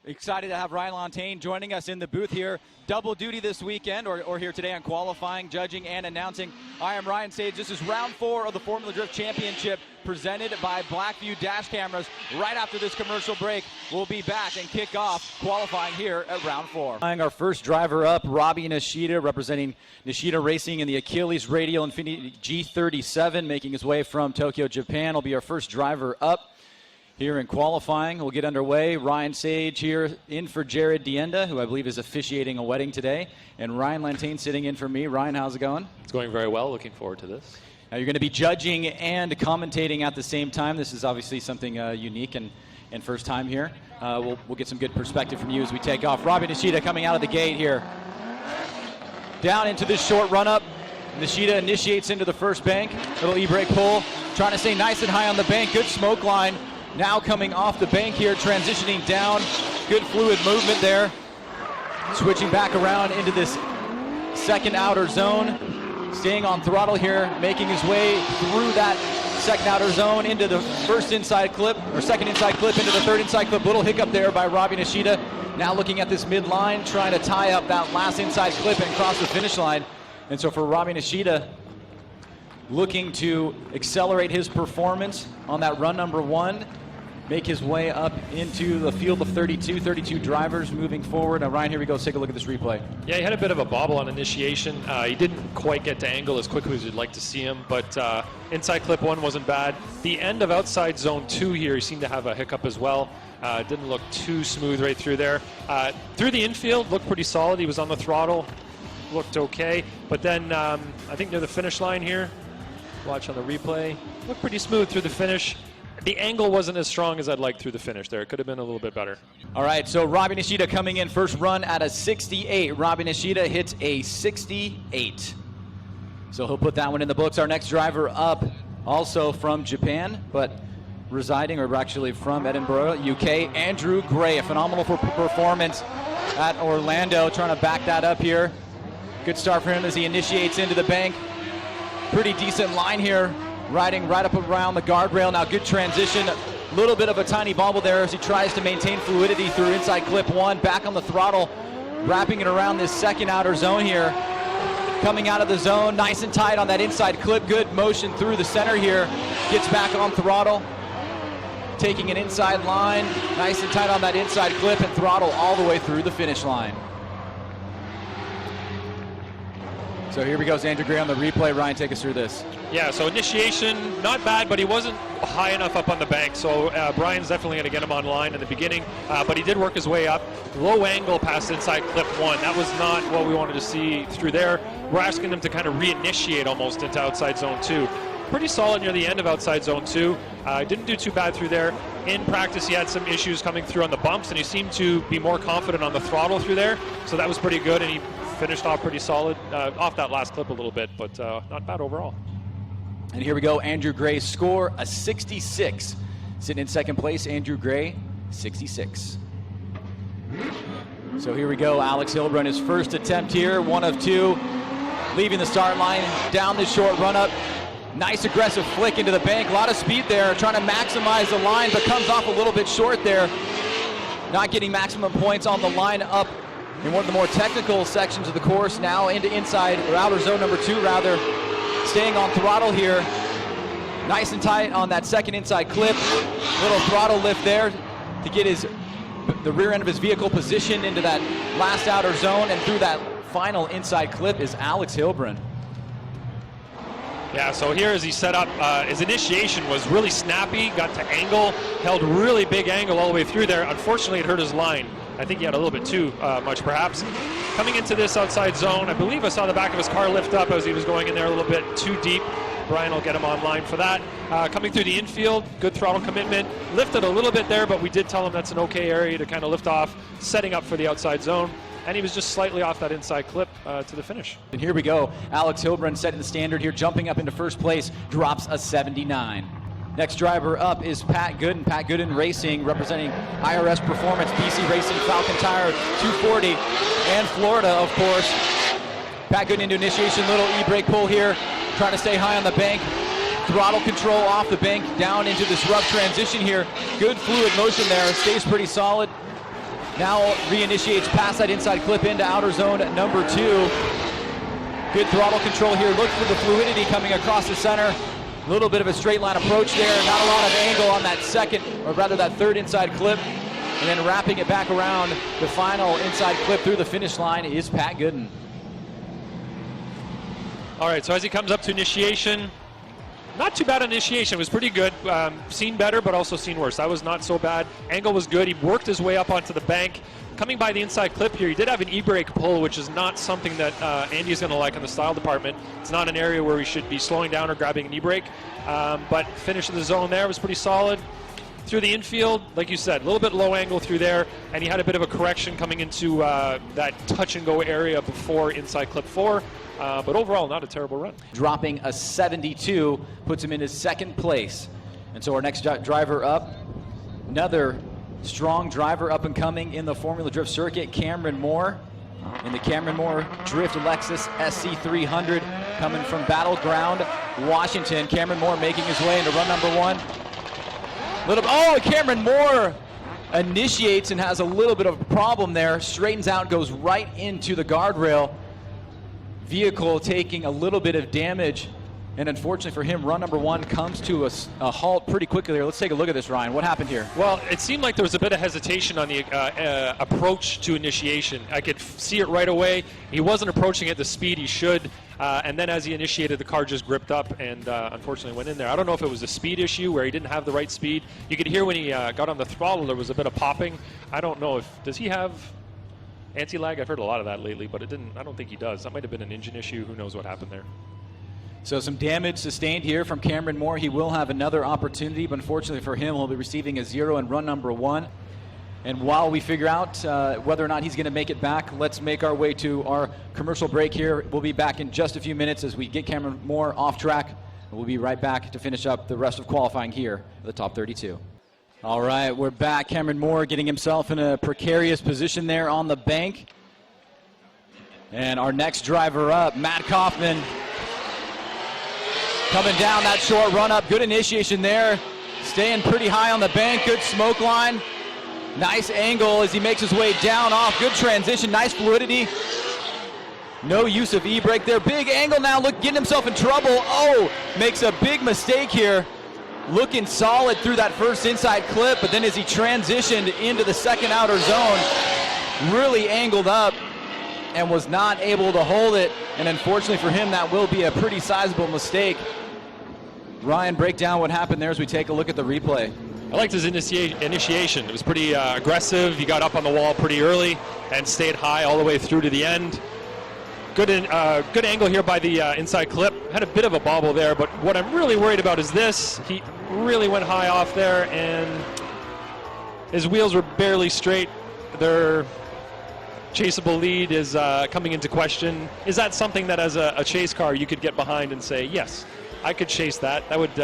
Excited to have Ryan Lantain joining us in the booth here. Double duty this weekend, or here today on qualifying, judging, and announcing. I am Ryan Sage. This is round 4 of the Formula Drift Championship presented by Blackview Dash Cameras. Right after this commercial break, we'll be back and kick off qualifying here at round 4. Our first driver up, Robbie Nishida, representing Nishida Racing in the Achilles Radial Infiniti G37, making his way from Tokyo, Japan. Will be our first driver up here in qualifying. We'll get underway. Ryan Sage here in for Jared Dienda, who I believe is officiating a wedding today, and Ryan Lantain sitting in for me. Ryan, how's it going? It's going very well. Looking forward to this. Now you're going to be judging and commentating at the same time. This is obviously something unique and first time here. We'll get some good perspective from you as we take off. Robbie Nishida coming out of the gate here. Down into this short run-up. Nishida initiates into the first bank. Little e-brake pull. Trying to stay nice and high on the bank. Good smoke line. Now coming off the bank here, transitioning down. Good fluid movement there. Switching back around into this second outer zone. Staying on throttle here, making his way through that second outer zone into the first inside clip, or second inside clip into the third inside clip. Little hiccup there by Robbie Nishida. Now looking at this midline, trying to tie up that last inside clip and cross the finish line. And so for Robbie Nishida, looking to accelerate his performance on that run number 1, make his way up into the field of 32 drivers moving forward. Now, Ryan, here we go. Let's take a look at this replay. Yeah, he had a bit of a bobble on initiation. He didn't quite get to angle as quickly as you'd like to see him, but inside clip 1 wasn't bad. The end of outside zone 2 here, he seemed to have a hiccup as well. Didn't look too smooth right through there. Through the infield, looked pretty solid. He was on the throttle, looked okay. But then I think near the finish line here, watch on the replay, looked pretty smooth through the finish. The angle wasn't as strong as I'd like through the finish there. It could have been a little bit better. All right, so Robbie Nishida coming in first run at a 68. Robbie Nishida hits a 68. So he'll put that one in the books. Our next driver up, also from Japan, but residing, or actually from Edinburgh, UK, Andrew Gray. A phenomenal performance at Orlando, trying to back that up here. Good start for him as he initiates into the bank. Pretty decent line here. Riding right up around the guardrail. Now good transition. A little bit of a tiny bobble there as he tries to maintain fluidity through inside clip 1. Back on the throttle, wrapping it around this second outer zone here. Coming out of the zone, nice and tight on that inside clip. Good motion through the center here. Gets back on throttle. Taking an inside line. Nice and tight on that inside clip and throttle all the way through the finish line. So here we go, Andrew Gray on the replay. Ryan, take us through this. Yeah, so initiation, not bad, but he wasn't high enough up on the bank, so Brian's definitely going to get him online in the beginning, but he did work his way up. Low angle past inside clip 1. That was not what we wanted to see through there. We're asking him to kind of reinitiate almost into outside zone 2. Pretty solid near the end of outside zone 2. Didn't do too bad through there. In practice, he had some issues coming through on the bumps, and he seemed to be more confident on the throttle through there, so that was pretty good, and he finished off pretty solid, off that last clip a little bit, but not bad overall. And here we go, Andrew Gray's score, a 66. Sitting in second place, Andrew Gray, 66. So here we go, Alex Heilbrunn, his first attempt here, 1 of 2. Leaving the start line, down this short run-up. Nice aggressive flick into the bank, a lot of speed there, trying to maximize the line, but comes off a little bit short there. Not getting maximum points on the line up in one of the more technical sections of the course, now into inside, or outer zone number 2 rather. Staying on throttle here. Nice and tight on that second inside clip. Little throttle lift there to get the rear end of his vehicle positioned into that last outer zone, and through that final inside clip is Alex Heilbrunn. Yeah, so here as he set up, his initiation was really snappy, got to angle, held really big angle all the way through there. Unfortunately, it hurt his line. I think he had a little bit too much, perhaps. Coming into this outside zone, I believe I saw the back of his car lift up as he was going in there a little bit too deep. Brian will get him online for that. Coming through the infield, good throttle commitment. Lifted a little bit there, but we did tell him that's an okay area to kind of lift off, setting up for the outside zone. And he was just slightly off that inside clip to the finish. And here we go. Alex Heilbrunn setting the standard here, jumping up into first place, drops a 79. Next driver up is Pat Goodin. Pat Goodin Racing, representing IRS Performance, PC Racing, Falcon Tire, 240, and Florida, of course. Pat Goodin into initiation, little e-brake pull here, trying to stay high on the bank. Throttle control off the bank, down into this rough transition here. Good fluid motion there, stays pretty solid. Now reinitiates past that inside clip into outer zone number 2. Good throttle control here. Look for the fluidity coming across the center. A little bit of a straight line approach there. Not a lot of angle on that second, or rather that third inside clip. And then wrapping it back around, the final inside clip through the finish line is Pat Goodin. All right, so as he comes up to initiation, not too bad initiation. It was pretty good. Seen better, but also seen worse. That was not so bad. Angle was good. He worked his way up onto the bank. Coming by the inside clip here, he did have an e-brake pull, which is not something that Andy is going to like in the style department. It's not an area where we should be slowing down or grabbing an e-brake. But finish of the zone there was pretty solid. Through the infield, like you said, a little bit low angle through there, and he had a bit of a correction coming into that touch and go area before inside clip 4. But overall, not a terrible run. Dropping a 72 puts him in his second place. And so our next driver up, another strong driver up and coming in the Formula Drift circuit, Cameron Moore. In the Cameron Moore Drift Lexus SC300 coming from Battleground, Washington. Cameron Moore making his way into run number 1. Cameron Moore initiates and has a little bit of a problem there. Straightens out, goes right into the guardrail. Vehicle taking a little bit of damage, and unfortunately for him, run number 1 comes to a halt pretty quickly there. Let's take a look at this, Ryan. What happened here? Well, it seemed like there was a bit of hesitation on the approach to initiation. I could see it right away. He wasn't approaching at the speed he should, and then as he initiated, the car just gripped up and unfortunately went in there. I don't know if it was a speed issue where he didn't have the right speed. You could hear when he got on the throttle, there was a bit of popping. I don't know does he have anti-lag? I've heard a lot of that lately, but I don't think he does. That might have been an engine issue. Who knows what happened there. So some damage sustained here from Cameron Moore. He will have another opportunity, but unfortunately for him, he'll be receiving a 0 in run number 1. And while we figure out whether or not he's going to make it back, let's make our way to our commercial break here. We'll be back in just a few minutes as we get Cameron Moore off track. And we'll be right back to finish up the rest of qualifying here at the top 32. All right, we're back. Cameron Moore getting himself in a precarious position there on the bank. And our next driver up, Matt Kaufman, coming down that short run up. Good initiation there. Staying pretty high on the bank. Good smoke line. Nice angle as he makes his way down off. Good transition. Nice fluidity. No use of e-brake there. Big angle now. Look, getting himself in trouble. Oh, makes a big mistake here. Looking solid through that first inside clip, but then as he transitioned into the second outer zone, really angled up and was not able to hold it. And unfortunately for him, that will be a pretty sizable mistake. Ryan, break down what happened there as we take a look at the replay. I liked his initiation. It was pretty aggressive. He got up on the wall pretty early and stayed high all the way through to the end. Good angle here by the inside clip. Had a bit of a bobble there, but what I'm really worried about is this. He really went high off there, and his wheels were barely straight. Their chaseable lead is coming into question. Is that something that as a chase car you could get behind and say, yes, I could chase that. That would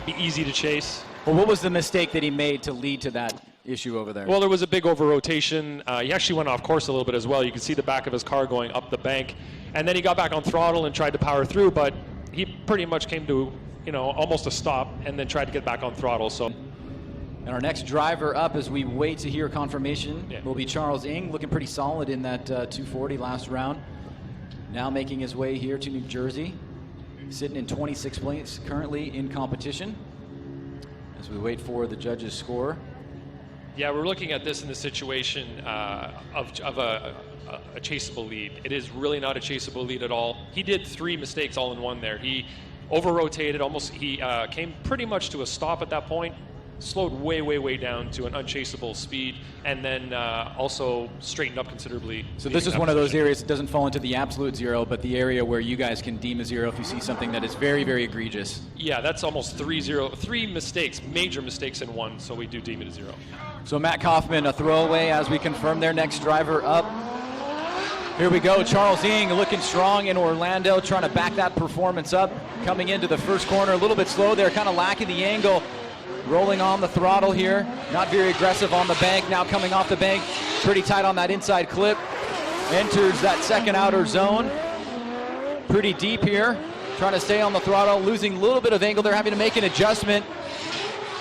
be easy to chase. Well, what was the mistake that he made to lead to that issue over there? Well, there was a big over-rotation. He actually went off course a little bit as well. You can see the back of his car going up the bank. And then he got back on throttle and tried to power through, but he pretty much came to, almost a stop and then tried to get back on throttle. So. And our next driver up as we wait to hear confirmation will be Charles Ng, looking pretty solid in that 240 last round. Now making his way here to New Jersey, sitting in 26th place currently in competition as we wait for the judges' score. Yeah, we're looking at this in the situation of a chaseable lead. It is really not a chaseable lead at all. He did 3 mistakes all in one there. He over-rotated, he came pretty much to a stop at that point, slowed way down to an unchaseable speed, and then also straightened up considerably. So this is one of those areas that doesn't fall into the absolute 0, but the area where you guys can deem a 0 if you see something that is very, very egregious. Yeah, that's almost 3 mistakes, major mistakes in one, so we do deem it a 0. So Matt Kaufman, a throwaway as we confirm their next driver up. Here we go, Charles Ng looking strong in Orlando, trying to back that performance up. Coming into the first corner, a little bit slow there, kind of lacking the angle. Rolling on the throttle here, not very aggressive on the bank. Now coming off the bank, pretty tight on that inside clip. Enters that second outer zone. Pretty deep here, trying to stay on the throttle, losing a little bit of angle there, having to make an adjustment.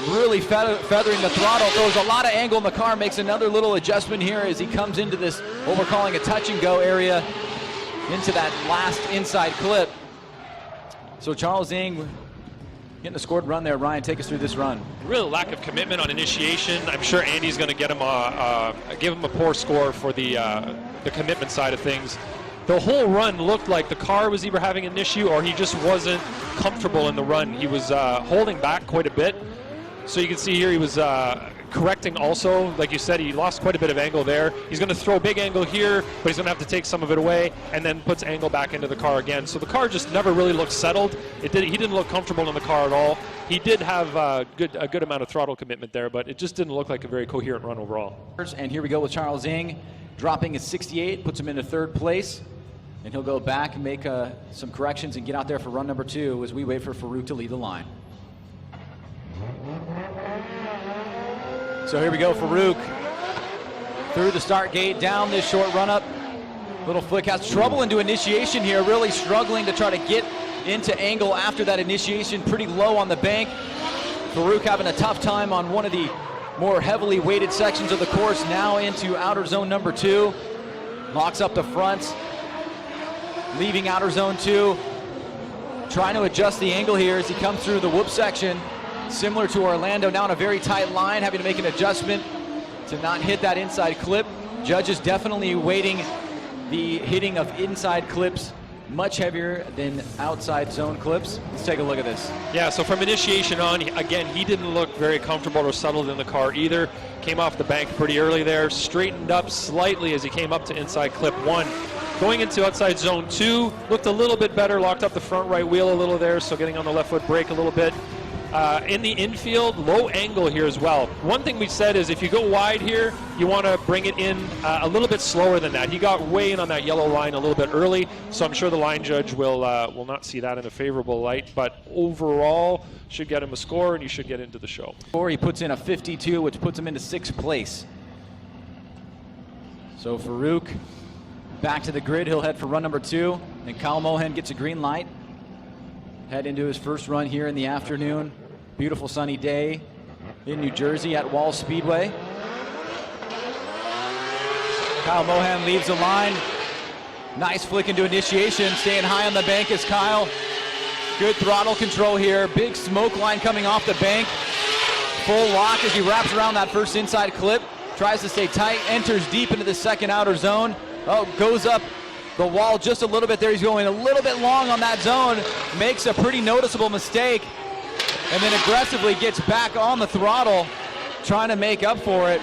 really feathering the throttle, throws a lot of angle in the car, makes another little adjustment here as he comes into this, what we're calling a touch and go area, into that last inside clip. So Charles Ng getting a scored run there. Ryan, take us through this run. Real lack of commitment on initiation. I'm sure Andy's going to get him give him a poor score for the commitment side of things. The whole run looked like the car was either having an issue or he just wasn't comfortable in the run. He was holding back quite a bit. So you can see here he was correcting also. Like you said, he lost quite a bit of angle there. He's going to throw big angle here, but he's going to have to take some of it away and then puts angle back into the car again. So the car just never really looked settled. He didn't look comfortable in the car at all. He did have a good amount of throttle commitment there, but it just didn't look like a very coherent run overall. And here we go with Charles Ng, dropping a 68, puts him into third place. And he'll go back and make some corrections and get out there for run number 2 as we wait for Farooq to lead the line. So here we go, Farooq through the start gate, down this short run up. Little flick, has trouble into initiation here, really struggling to try to get into angle after that initiation, pretty low on the bank. Farooq having a tough time on one of the more heavily weighted sections of the course, now into outer zone number 2. Locks up the fronts, leaving outer zone 2. Trying to adjust the angle here as he comes through the whoop section. Similar to Orlando, now in a very tight line, having to make an adjustment to not hit that inside clip. Judges definitely weighting the hitting of inside clips much heavier than outside zone clips. Let's take a look at this. Yeah, so from initiation on, again, he didn't look very comfortable or settled in the car either. Came off the bank pretty early there, straightened up slightly as he came up to inside clip 1. Going into outside zone 2, looked a little bit better, locked up the front right wheel a little there, so getting on the left foot brake a little bit. In the infield, low angle here as well. One thing we said is if you go wide here, you want to bring it in a little bit slower than that. He got way in on that yellow line a little bit early, so I'm sure the line judge will not see that in a favorable light, but overall should get him a score and he should get into the show. He puts in a 52, which puts him into 6th place. So Farooq back to the grid. He'll head for run number 2, and Kyle Mohan gets a green light. Head into his first run here in the afternoon. Beautiful sunny day in New Jersey at Wall Speedway. Kyle Mohan leaves the line. Nice flick into initiation, staying high on the bank is Kyle. Good throttle control here. Big smoke line coming off the bank. Full lock as he wraps around that first inside clip. Tries to stay tight, enters deep into the second outer zone. Oh, goes up the wall just a little bit there. He's going a little bit long on that zone. Makes a pretty noticeable mistake. And then aggressively gets back on the throttle, trying to make up for it.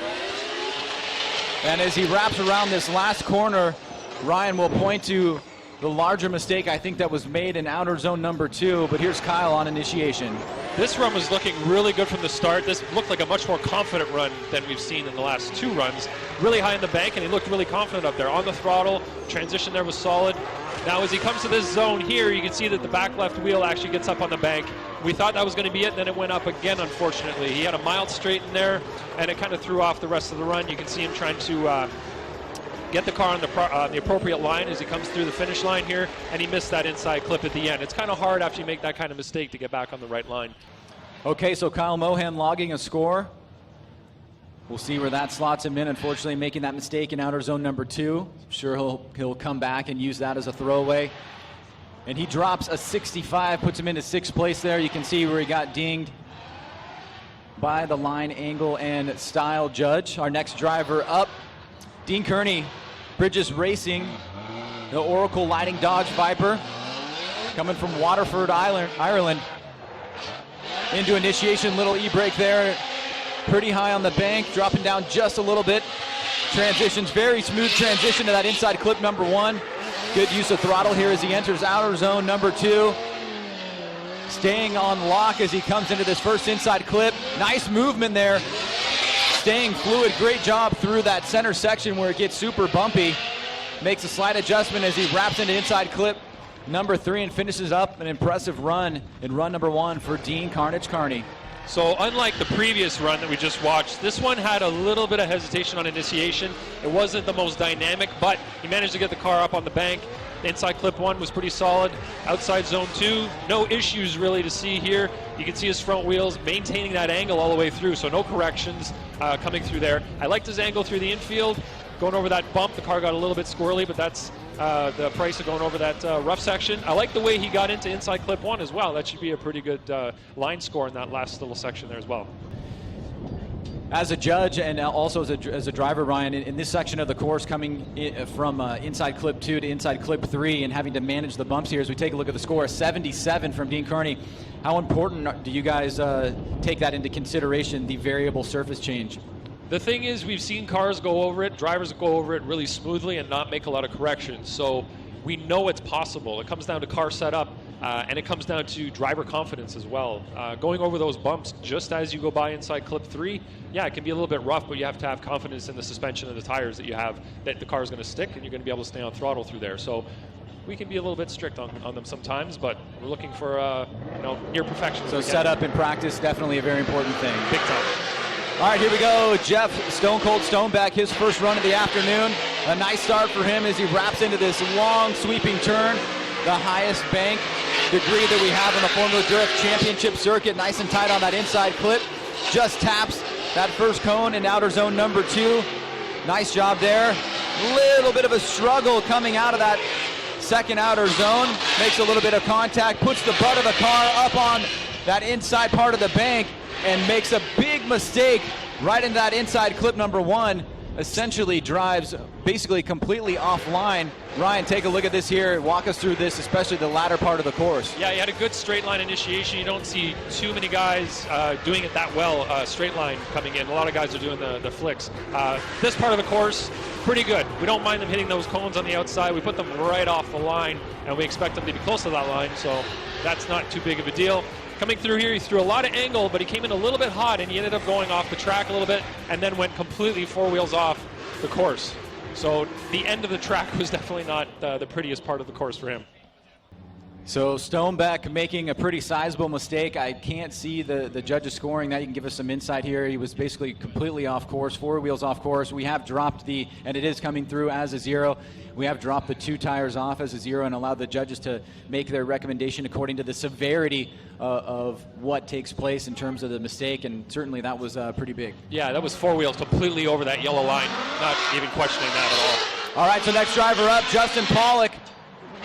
And as he wraps around this last corner, Ryan will point to the larger mistake I think that was made in outer zone number 2, but here's Kyle on initiation. This run was looking really good from the start. This looked like a much more confident run than we've seen in the last 2 runs. Really high in the bank, and he looked really confident up there. On the throttle, transition there was solid. Now as he comes to this zone here, you can see that the back left wheel actually gets up on the bank. We thought that was going to be it, then it went up again, unfortunately. He had a mild straight in there, and it kind of threw off the rest of the run. You can see him trying to get the car on the appropriate line as he comes through the finish line here, and he missed that inside clip at the end. It's kind of hard after you make that kind of mistake to get back on the right line. Okay, so Kyle Mohan logging a score. We'll see where that slots him in. Unfortunately, making that mistake in outer zone number 2. I'm sure he'll come back and use that as a throwaway. And he drops a 65, puts him into 6th place there. You can see where he got dinged by the line angle and style judge. Our next driver up, Dean Kearney, Bridges Racing, the Oracle Lighting Dodge Viper, coming from Waterford, Ireland. Into initiation, little e-brake there. Pretty high on the bank, dropping down just a little bit. Transitions, very smooth transition to that inside clip number 1. Good use of throttle here as he enters outer zone number 2. Staying on lock as he comes into this first inside clip. Nice movement there. Staying fluid, great job through that center section where it gets super bumpy. Makes a slight adjustment as he wraps into inside clip number 3 and finishes up an impressive run in run number 1 for Dean Carnage Kearney. So unlike the previous run that we just watched, this one had a little bit of hesitation on initiation. It wasn't the most dynamic, but he managed to get the car up on the bank. Inside clip 1 was pretty solid. Outside zone 2, no issues really to see here. You can see his front wheels maintaining that angle all the way through, so no corrections coming through there. I liked his angle through the infield. Going over that bump, the car got a little bit squirrely, but that's the price of going over that rough section. I like the way he got into inside clip 1 as well. That should be a pretty good line score in that last little section there as well. As a judge and also as a driver, Ryan, in this section of the course, coming from inside clip 2 to inside clip 3 and having to manage the bumps here, as we take a look at the score, 77 from Dean Kearney. How important do you guys take that into consideration, the variable surface change? The thing is, we've seen cars go over it, drivers go over it really smoothly and not make a lot of corrections. So we know it's possible. It comes down to car setup, and it comes down to driver confidence as well. Going over those bumps just as you go by inside clip 3, yeah, it can be a little bit rough, but you have to have confidence in the suspension and the tires that you have, that the car is going to stick and you're going to be able to stay on throttle through there. So we can be a little bit strict on them sometimes, but we're looking for near perfection. So setup and practice, definitely a very important thing. Big time. All right, here we go. Geoff Stone Cold Stoneback, his first run of the afternoon. A nice start for him as he wraps into this long sweeping turn. The highest bank degree that we have on the Formula Drift Championship circuit. Nice and tight on that inside clip. Just taps that first cone in outer zone number 2. Nice job there. Little bit of a struggle coming out of that second outer zone. Makes a little bit of contact, puts the butt of the car up on that inside part of the bank, and makes a big mistake right into that inside clip number 1. Essentially drives basically completely offline. Ryan, take a look at this here. Walk us through this, especially the latter part of the course. Yeah, he had a good straight line initiation. You don't see too many guys doing it that well, straight line coming in. A lot of guys are doing the flicks. This part of the course, pretty good. We don't mind them hitting those cones on the outside. We put them right off the line, and we expect them to be close to that line, so that's not too big of a deal. Coming through here, he threw a lot of angle, but he came in a little bit hot, and he ended up going off the track a little bit, and then went completely 4 wheels off the course. So the end of the track was definitely not the prettiest part of the course for him. So Stoneback making a pretty sizable mistake. I can't see the judges scoring that. You can give us some insight here. He was basically completely off course, 4 wheels off course. We have dropped and it is coming through as a 0. We have dropped the 2 tires off as a 0 and allowed the judges to make their recommendation according to the severity of what takes place in terms of the mistake, and certainly that was pretty big. Yeah, that was 4 wheels completely over that yellow line. Not even questioning that at all. All right, so next driver up, Justin Pollock,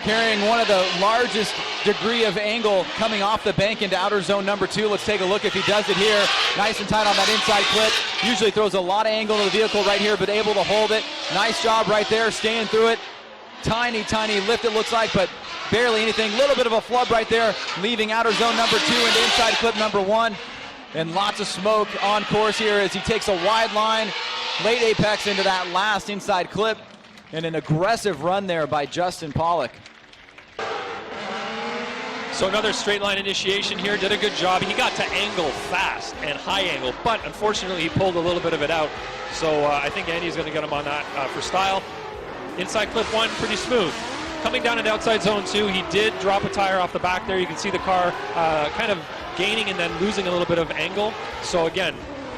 carrying one of the largest degree of angle coming off the bank into outer zone number 2. Let's take a look if he does it here. Nice and tight on that inside clip. Usually throws a lot of angle to the vehicle right here, but able to hold it. Nice job right there, staying through it. Tiny lift it looks like, but barely anything. Little bit of a flub right there, leaving outer zone number 2 into inside clip number 1. And lots of smoke on course here as he takes a wide line, late apex into that last inside clip. And an aggressive run there by Justin Pollock. So another straight line initiation here, did a good job. He got to angle fast and high angle, but unfortunately he pulled a little bit of it out. So I think Andy's going to get him on that for style. Inside clip 1, pretty smooth. Coming down into outside zone 2, he did drop a tire off the back there. You can see the car kind of gaining and then losing a little bit of angle. So again,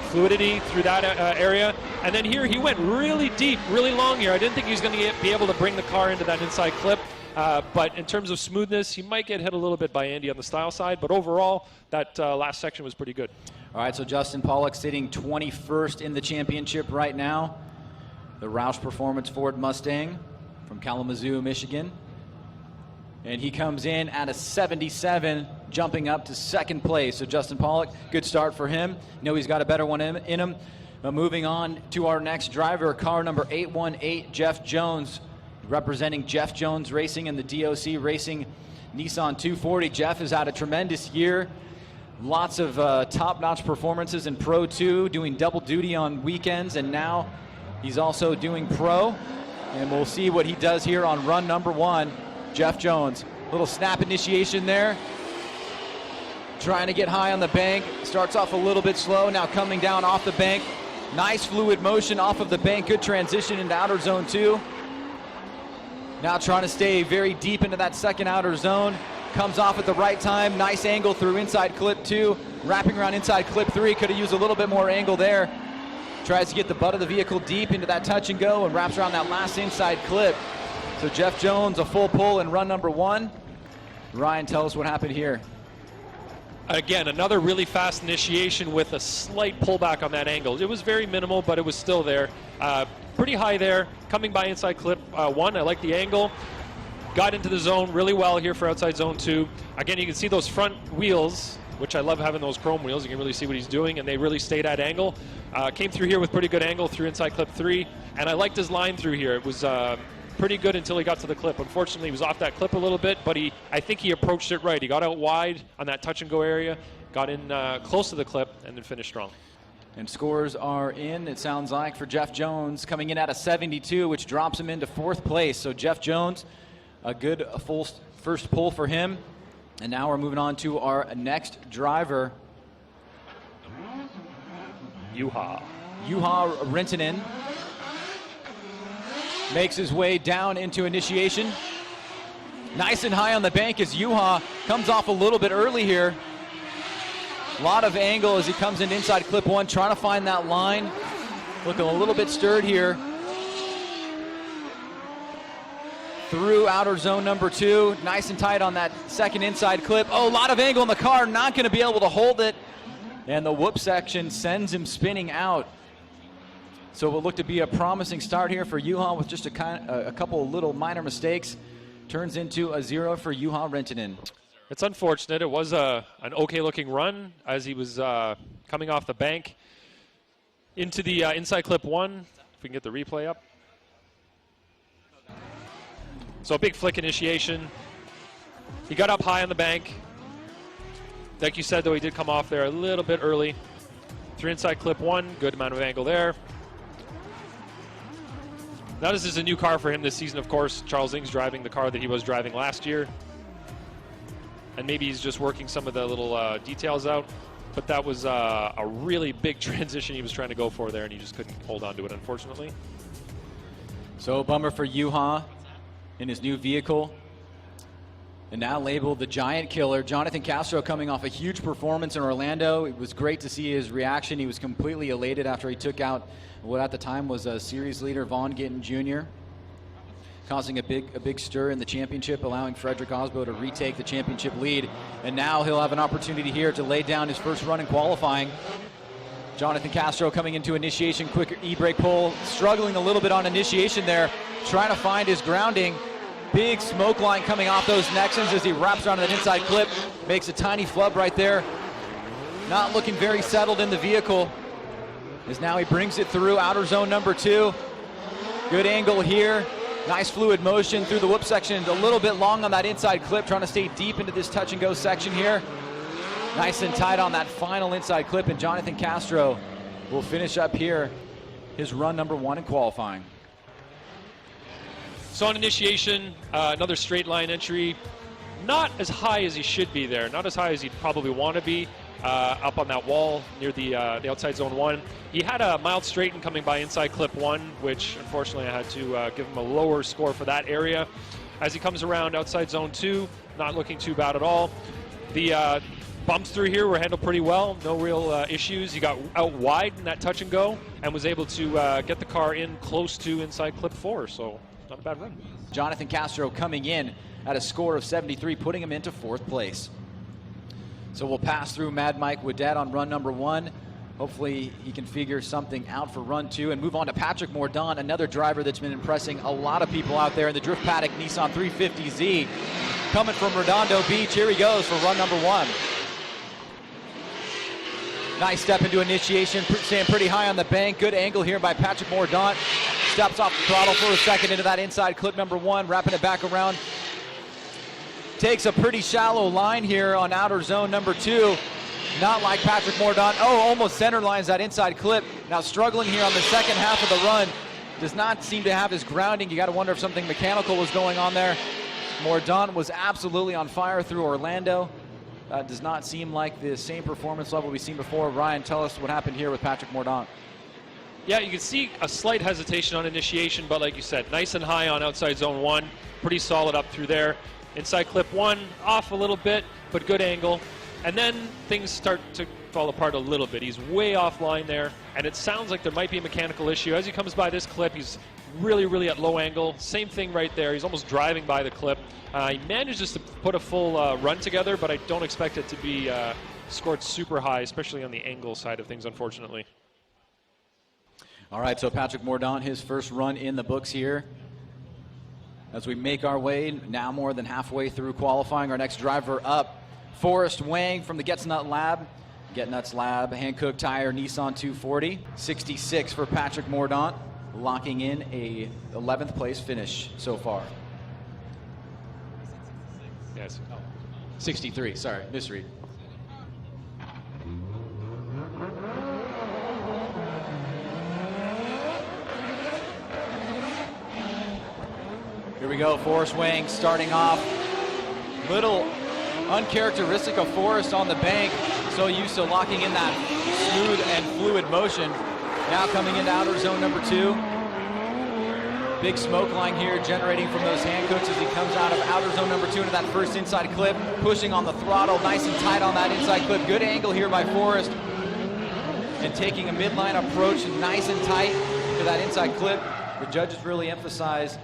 fluidity through that area. And then here he went really deep, really long here. I didn't think he was going to be able to bring the car into that inside clip. But in terms of smoothness, he might get hit a little bit by Andy on the style side. But overall, that last section was pretty good. All right, so Justin Pollock sitting 21st in the championship right now. The Roush Performance Ford Mustang from Kalamazoo, Michigan. And he comes in at a 77, jumping up to second place. So Justin Pollock, good start for him. You know he's got a better one in him. But moving on to our next driver, car number 818, Jeff Jones, representing Jeff Jones Racing and the DOC Racing Nissan 240. Jeff has had a tremendous year. Lots of top-notch performances in Pro 2, doing double duty on weekends, and now he's also doing Pro. And we'll see what he does here on run number 1. Jeff Jones, little snap initiation there. Trying to get high on the bank. Starts off a little bit slow, now coming down off the bank. Nice fluid motion off of the bank. Good transition into outer zone 2. Now trying to stay very deep into that second outer zone. Comes off at the right time. Nice angle through inside clip 2. Wrapping around inside clip 3. Could have used a little bit more angle there. Tries to get the butt of the vehicle deep into that touch and go and wraps around that last inside clip. So Jeff Jones, a full pull in run number 1. Ryan, tell us what happened here. Again, another really fast initiation with a slight pullback on that angle. It was very minimal, but it was still there. Pretty high there, coming by inside clip 1. I like the angle. Got into the zone really well here for outside zone 2. Again, you can see those front wheels, which I love having those chrome wheels. You can really see what he's doing, and they really stayed at angle. Came through here with pretty good angle through inside clip 3, and I liked his line through here. It was pretty good until he got to the clip. Unfortunately, he was off that clip a little bit, but I think he approached it right. He got out wide on that touch and go area, got in close to the clip, and then finished strong. And scores are in, it sounds like, for Jeff Jones, coming in at a 72, which drops him into 4th place. So Jeff Jones, a good full first pull for him. And now we're moving on to our next driver, Juha Rintenen. Makes his way down into initiation. Nice and high on the bank as Juha comes off a little bit early here. A lot of angle as he comes in inside clip 1, trying to find that line. Looking a little bit stirred here. Through outer zone number 2, nice and tight on that second inside clip. Oh, a lot of angle in the car, not going to be able to hold it. And the whoop section sends him spinning out. So it will look to be a promising start here for Juha with just a couple of little minor mistakes. Turns into a 0 for Juha Rintenen. It's unfortunate. It was an okay-looking run as he was coming off the bank into the inside clip 1. If we can get the replay up. So a big flick initiation. He got up high on the bank. Like you said, though, he did come off there a little bit early. Through inside clip 1, good amount of angle there. Now this is a new car for him this season, of course. Charles Ng's driving the car that he was driving last year. And maybe he's just working some of the little details out. But that was a really big transition he was trying to go for there, and he just couldn't hold on to it, unfortunately. So bummer for Juha in his new vehicle. And now labeled the Giant Killer. Jonathan Castro coming off a huge performance in Orlando. It was great to see his reaction. He was completely elated after he took out what at the time was a series leader, Vaughn Gittin Jr., causing a big stir in the championship, allowing Fredric Aasbo to retake the championship lead. And now he'll have an opportunity here to lay down his first run in qualifying. Jonathan Castro coming into initiation, quick e-brake pull, struggling a little bit on initiation there, trying to find his grounding. Big smoke line coming off those Nexans as he wraps around that inside clip, makes a tiny flub right there. Not looking very settled in the vehicle, as now he brings it through outer zone number 2. Good angle here. Nice fluid motion through the whoop section. A little bit long on that inside clip, trying to stay deep into this touch and go section here. Nice and tight on that final inside clip, and Jonathan Castro will finish up here his run number 1 in qualifying. So on initiation, another straight line entry. Not as high as he should be there. Not as high as he'd probably want to be up on that wall near the outside zone 1. He had a mild straighten coming by inside clip 1, which unfortunately I had to give him a lower score for that area. As he comes around outside zone 2, not looking too bad at all. The bumps through here were handled pretty well. No real issues. He got out wide in that touch and go and was able to get the car in close to inside clip 4. So not a bad run. Jonathan Castro coming in at a score of 73, putting him into 4th place. So we'll pass through Mad Mike Woodette on run number 1. Hopefully he can figure something out for run 2 and move on to Patrick Mourdaunt, another driver that's been impressing a lot of people out there in the Drift Paddock Nissan 350Z. Coming from Redondo Beach, here he goes for run number 1. Nice step into initiation, staying pretty high on the bank. Good angle here by Patrick Mourdaunt. Steps off the throttle for a second into that inside clip number 1, wrapping it back around. Takes a pretty shallow line here on outer zone number 2. Not like Patrick Mourdaunt. Oh, almost center lines that inside clip. Now struggling here on the second half of the run. Does not seem to have his grounding. You got to wonder if something mechanical was going on there. Mourdaunt was absolutely on fire through Orlando. Does not seem like the same performance level we've seen before. Ryan, tell us what happened here with Patrick Mourdaunt. Yeah, you can see a slight hesitation on initiation, but like you said, nice and high on outside zone 1. Pretty solid up through there. Inside clip 1, off a little bit, but good angle. And then things start to fall apart a little bit. He's way offline there, and it sounds like there might be a mechanical issue. As he comes by this clip, he's really, really at low angle. Same thing right there. He's almost driving by the clip. He manages to put a full run together, but I don't expect it to be scored super high, especially on the angle side of things, unfortunately. All right, so Patrick Mourdaunt, his first run in the books here. As we make our way now more than halfway through qualifying, our next driver up, Forrest Wang from the Getnut Lab. Getnuts Lab, Hankook Tire, Nissan 240. 66 for Patrick Mourdaunt, locking in a 11th place finish so far. Yes. 63, sorry, misread. Here we go, Forrest Wang starting off. Little uncharacteristic of Forrest on the bank. So used to locking in that smooth and fluid motion. Now coming into outer zone number 2. Big smoke line here generating from those Hankooks as he comes out of outer zone number 2 into that first inside clip. Pushing on the throttle, nice and tight on that inside clip. Good angle here by Forrest. And taking a midline approach nice and tight to that inside clip. The judges really emphasize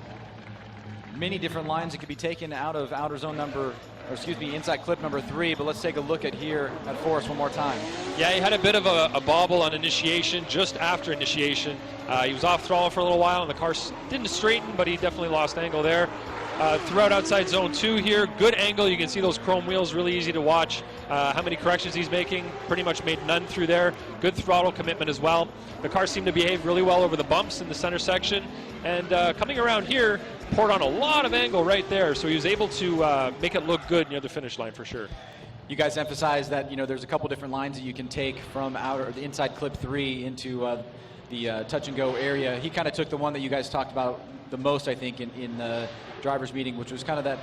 many different lines that could be taken out of outer zone number, or excuse me, inside clip number 3, but let's take a look at here at Forrest one more time. Yeah, he had a bit of a bobble on initiation, just after initiation. He was off throttle for a little while, and the car didn't straighten, but he definitely lost angle there. Throughout outside zone 2 here, good angle. You can see those chrome wheels, really easy to watch. How many corrections he's making, pretty much made none through there. Good throttle commitment as well. The car seemed to behave really well over the bumps in the center section. And coming around here, poured on a lot of angle right there, so he was able to make it look good near the finish line for sure. You guys emphasize that, you know, there's a couple different lines that you can take from the inside clip 3 into the touch and go area. He kind of took the one that you guys talked about the most, I think, in the drivers meeting, which was kind of that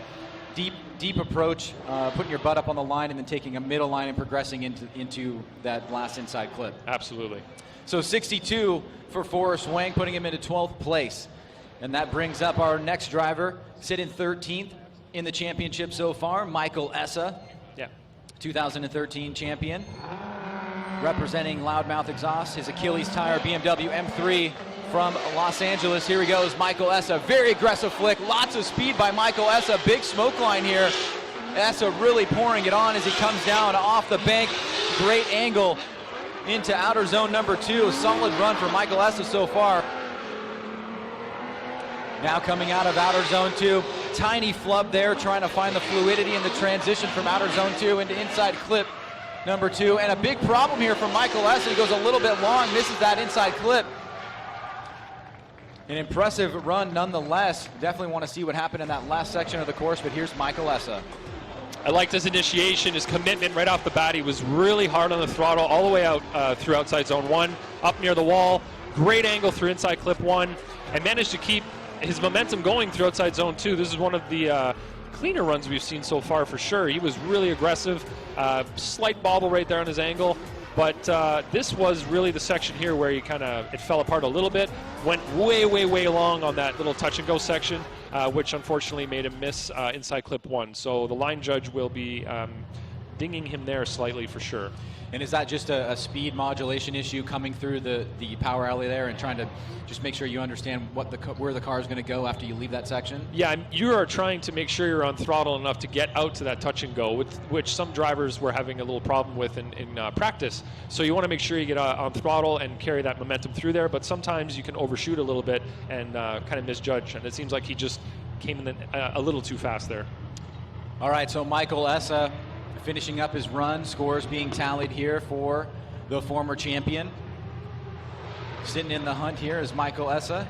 deep approach, putting your butt up on the line and then taking a middle line and progressing into that last inside clip. Absolutely. So 62 for Forrest Wang, putting him into 12th place. And that brings up our next driver, sitting 13th in the championship so far, Michael Essa. Yeah. 2013 champion. Representing Loudmouth Exhaust, his Achilles tire BMW M3 from Los Angeles. Here he goes, Michael Essa. Very aggressive flick, lots of speed by Michael Essa. Big smoke line here. Essa really pouring it on as he comes down off the bank. Great angle into outer zone number 2. Solid run for Michael Essa so far. Now coming out of outer zone 2, tiny flub there, trying to find the fluidity in the transition from outer zone 2 into inside clip number 2. And a big problem here for Michael Essa. He goes a little bit long, misses that inside clip. An impressive run nonetheless. Definitely want to see what happened in that last section of the course, but here's Michael Essa. I liked his initiation, his commitment right off the bat. He was really hard on the throttle all the way out through outside zone 1, up near the wall. Great angle through inside clip 1, and managed to keep his momentum going through outside zone 2. This is one of the cleaner runs we've seen so far for sure. He was really aggressive, slight bobble right there on his angle, but this was really the section here where he it fell apart a little bit, went way long on that little touch and go section, which unfortunately made him miss inside clip 1. So the line judge will be dinging him there slightly for sure. And is that just a speed modulation issue coming through the power alley there and trying to just make sure you understand where the car is going to go after you leave that section? Yeah, you are trying to make sure you're on throttle enough to get out to that touch and go, which some drivers were having a little problem with in practice. So you want to make sure you get on throttle and carry that momentum through there, but sometimes you can overshoot a little bit and kind of misjudge, and it seems like he just came in a little too fast there. All right, so Michael Essa finishing up his run, scores being tallied here for the former champion. Sitting in the hunt here is Michael Essa.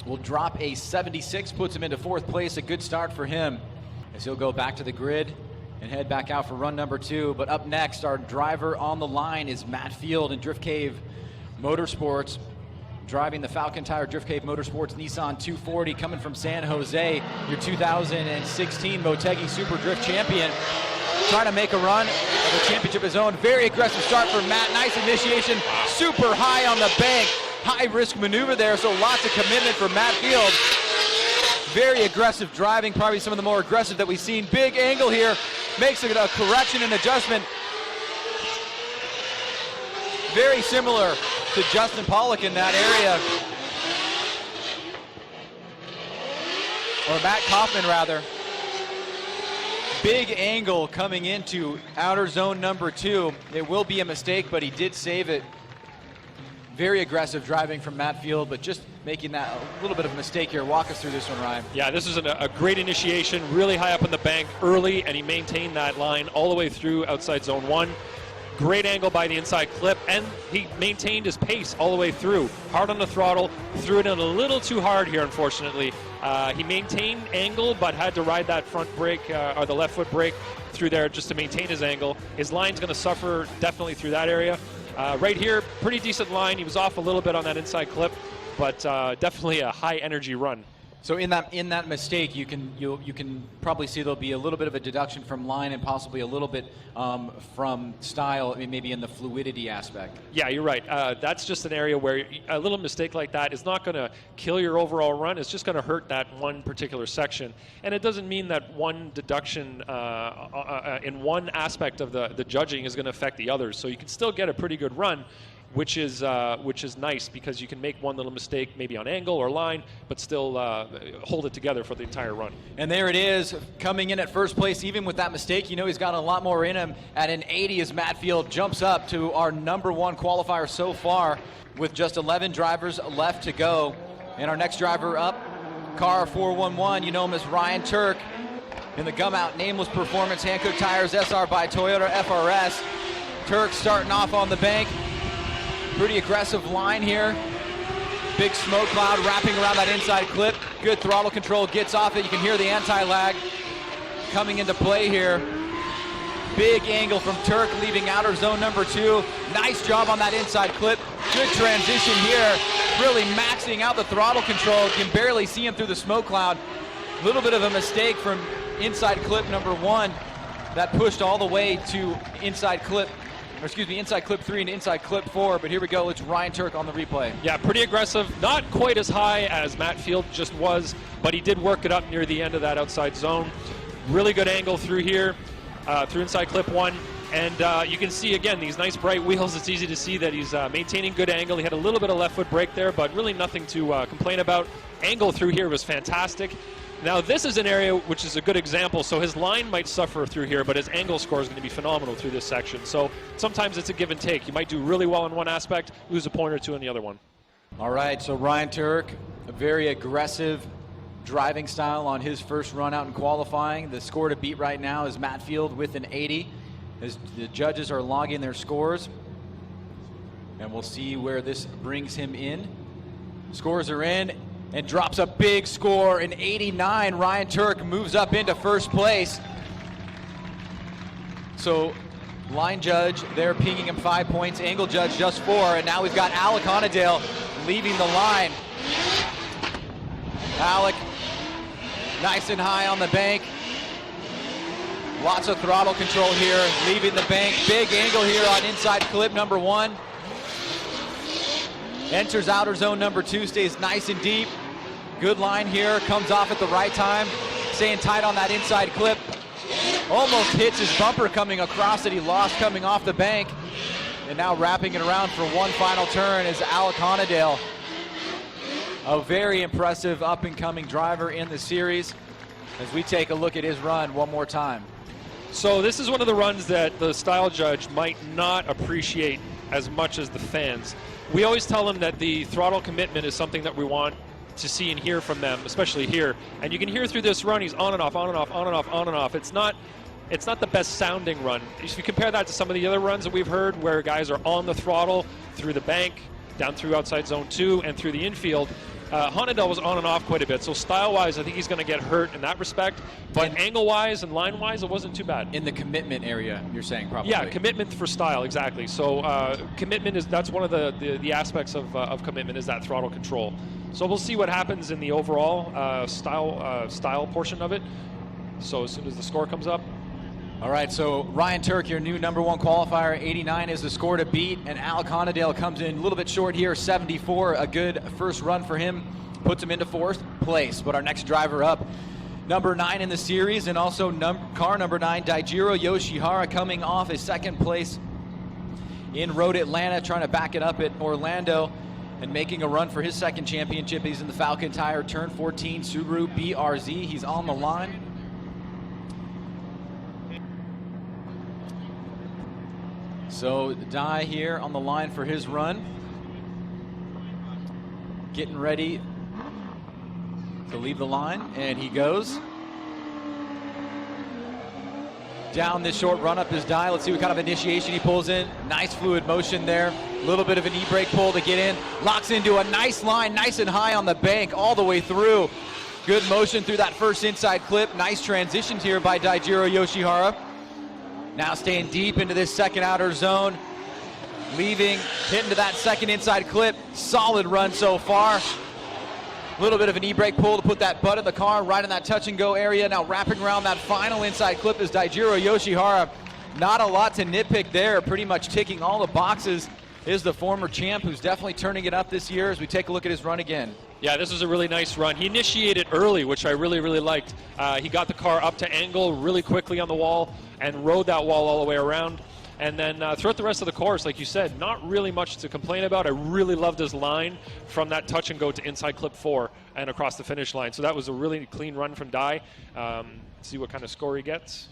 Will drop a 76, puts him into 4th place. A good start for him as he'll go back to the grid and head back out for run number 2. But up next, our driver on the line is Matt Field in Drift Cave Motorsports, driving the Falcon Tire Drift Cave Motorsports Nissan 240, coming from San Jose, your 2016 Motegi Super Drift champion. Trying to make a run of the championship of his own. Very aggressive start for Matt. Nice initiation. Super high on the bank. High risk maneuver there, so lots of commitment for Matt Field. Very aggressive driving, probably some of the more aggressive that we've seen. Big angle here. Makes a correction and adjustment. Very similar to Justin Pollock in that area. or Matt Coffman rather. Big angle coming into outer zone number 2. It will be a mistake, but he did save it. Very aggressive driving from Matt Field, but just making that a little bit of a mistake here. Walk us through this one, Ryan. Yeah, this is a great initiation, really high up in the bank early, and he maintained that line all the way through outside zone 1. Great angle by the inside clip, and he maintained his pace all the way through. Hard on the throttle, threw it in a little too hard here, unfortunately. He maintained angle, but had to ride that front brake, or the left foot brake through there just to maintain his angle. His line's going to suffer definitely through that area. Right here, pretty decent line. He was off a little bit on that inside clip, but definitely a high energy run. So in that mistake, you can probably see there'll be a little bit of a deduction from line and possibly a little bit from style, I mean, maybe in the fluidity aspect. Yeah, you're right. That's just an area where a little mistake like that is not going to kill your overall run. It's just going to hurt that one particular section. And it doesn't mean that one deduction in one aspect of the judging is going to affect the others. So you can still get a pretty good run, which is nice because you can make one little mistake maybe on angle or line, but still hold it together for the entire run. And there it is, coming in at first place, even with that mistake. You know he's got a lot more in him. At an 80 as Matt Field jumps up to our number 1 qualifier so far with just 11 drivers left to go. And our next driver up, car 411, you know him as Ryan Tuerck in the Gum Out Nameless Performance Hankook Tires SR by Toyota FRS. Tuerck starting off on the bank. Pretty aggressive line here. Big smoke cloud wrapping around that inside clip. Good throttle control, gets off it. You can hear the anti-lag coming into play here. Big angle from Tuerck leaving outer zone number 2. Nice job on that inside clip. Good transition here. Really maxing out the throttle control. You can barely see him through the smoke cloud. A little bit of a mistake from inside clip number 1 that pushed all the way to inside clip 3 and inside clip 4, but here we go. It's Ryan Tuerck on the replay. Yeah, pretty aggressive. Not quite as high as Matt Field just was, but he did work it up near the end of that outside zone. Really good angle through here, through inside clip 1. And you can see, again, these nice bright wheels. It's easy to see that he's maintaining good angle. He had a little bit of left foot brake there, but really nothing to complain about. Angle through here was fantastic. Now this is an area which is a good example, so his line might suffer through here, but his angle score is going to be phenomenal through this section. So sometimes it's a give and take. You might do really well in one aspect, lose a point or two in the other one. All right, so Ryan Tuerck, a very aggressive driving style on his first run out in qualifying. The score to beat right now is Matt Field with an 80, as the judges are logging their scores. And we'll see where this brings him in. Scores are in. And drops a big score, an 89. Ryan Tuerck moves up into first place. So line judge, they're pinging him 5 points. Angle judge just 4. And now we've got Alec Hohnadell leaving the line. Alec, nice and high on the bank. Lots of throttle control here, leaving the bank. Big angle here on inside clip number 1. Enters outer zone number 2, stays nice and deep. Good line here, comes off at the right time. Staying tight on that inside clip. Almost hits his bumper coming across that he lost coming off the bank. And now wrapping it around for one final turn is Alec Hohnadell. A very impressive up-and-coming driver in the series as we take a look at his run one more time. So this is one of the runs that the style judge might not appreciate as much as the fans. We always tell them that the throttle commitment is something that we want to see and hear from them, especially here. And you can hear through this run, he's on and off, on and off, on and off, on and off. It's not the best sounding run. If you compare that to some of the other runs that we've heard where guys are on the throttle through the bank, down through outside zone 2 and through the infield, Hohnadell was on and off quite a bit. So style-wise, I think he's going to get hurt in that respect. But angle-wise and line-wise, it wasn't too bad. In the commitment area, you're saying probably. Yeah, commitment for style, exactly. So commitment that's one of the aspects of commitment is that throttle control. So we'll see what happens in the overall style portion of it. So as soon as the score comes up. All right, so Ryan Tuerck, your new number 1 qualifier, 89 is the score to beat, and Alec Hohnadell comes in a little bit short here, 74. A good first run for him, puts him into 4th place. But our next driver up, number 9 in the series, and also car number 9, Daijiro Yoshihara, coming off his 2nd place in Road Atlanta, trying to back it up at Orlando. and making a run for his second championship. He's in the Falcon Tire Turn 14 Subaru BRZ. He's on the line. So Dai here on the line for his run. Getting ready to leave the line, and he goes. Down this short run up is Dai. Let's see what kind of initiation he pulls in. Nice fluid motion there. A little bit of an e-brake pull to get in. Locks into a nice line, nice and high on the bank all the way through. Good motion through that first inside clip. Nice transitions here by Daijiro Yoshihara. Now staying deep into this second outer zone. Leaving, hitting to that second inside clip. Solid run so far. A little bit of an e-brake pull to put that butt of the car right in that touch and go area. Now wrapping around that final inside clip is Daijiro Yoshihara. Not a lot to nitpick there, pretty much ticking all the boxes is the former champ, who's definitely turning it up this year as we take a look at his run again. Yeah, this was a really nice run. He initiated early, which I really, really liked. He got the car up to angle really quickly on the wall and rode that wall all the way around. And then throughout the rest of the course, like you said, not really much to complain about. I really loved his line from that touch and go to inside clip 4 and across the finish line. So that was a really clean run from Dai. See what kind of score he gets.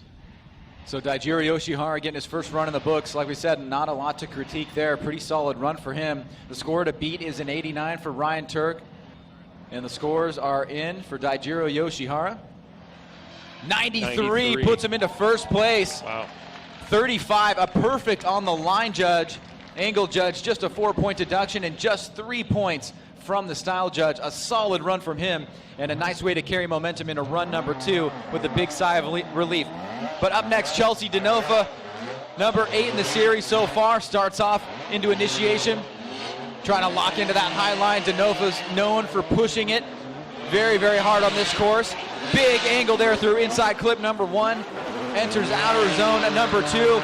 So Daijiro Yoshihara getting his first run in the books. Like we said, not a lot to critique there. Pretty solid run for him. The score to beat is an 89 for Ryan Tuerck. And the scores are in for Daijiro Yoshihara. 93 puts him into first place. Wow. 35, a perfect on the line judge. Angle judge, just a 4-point deduction and just 3 points from the style judge. A solid run from him and a nice way to carry momentum into run number 2 with a big sigh of relief. But up next, Chelsea Denofa, number 8 in the series so far, starts off into initiation. Trying to lock into that high line. Denofa's known for pushing it very, very hard on this course. Big angle there through inside clip number 1. Enters outer zone at number 2.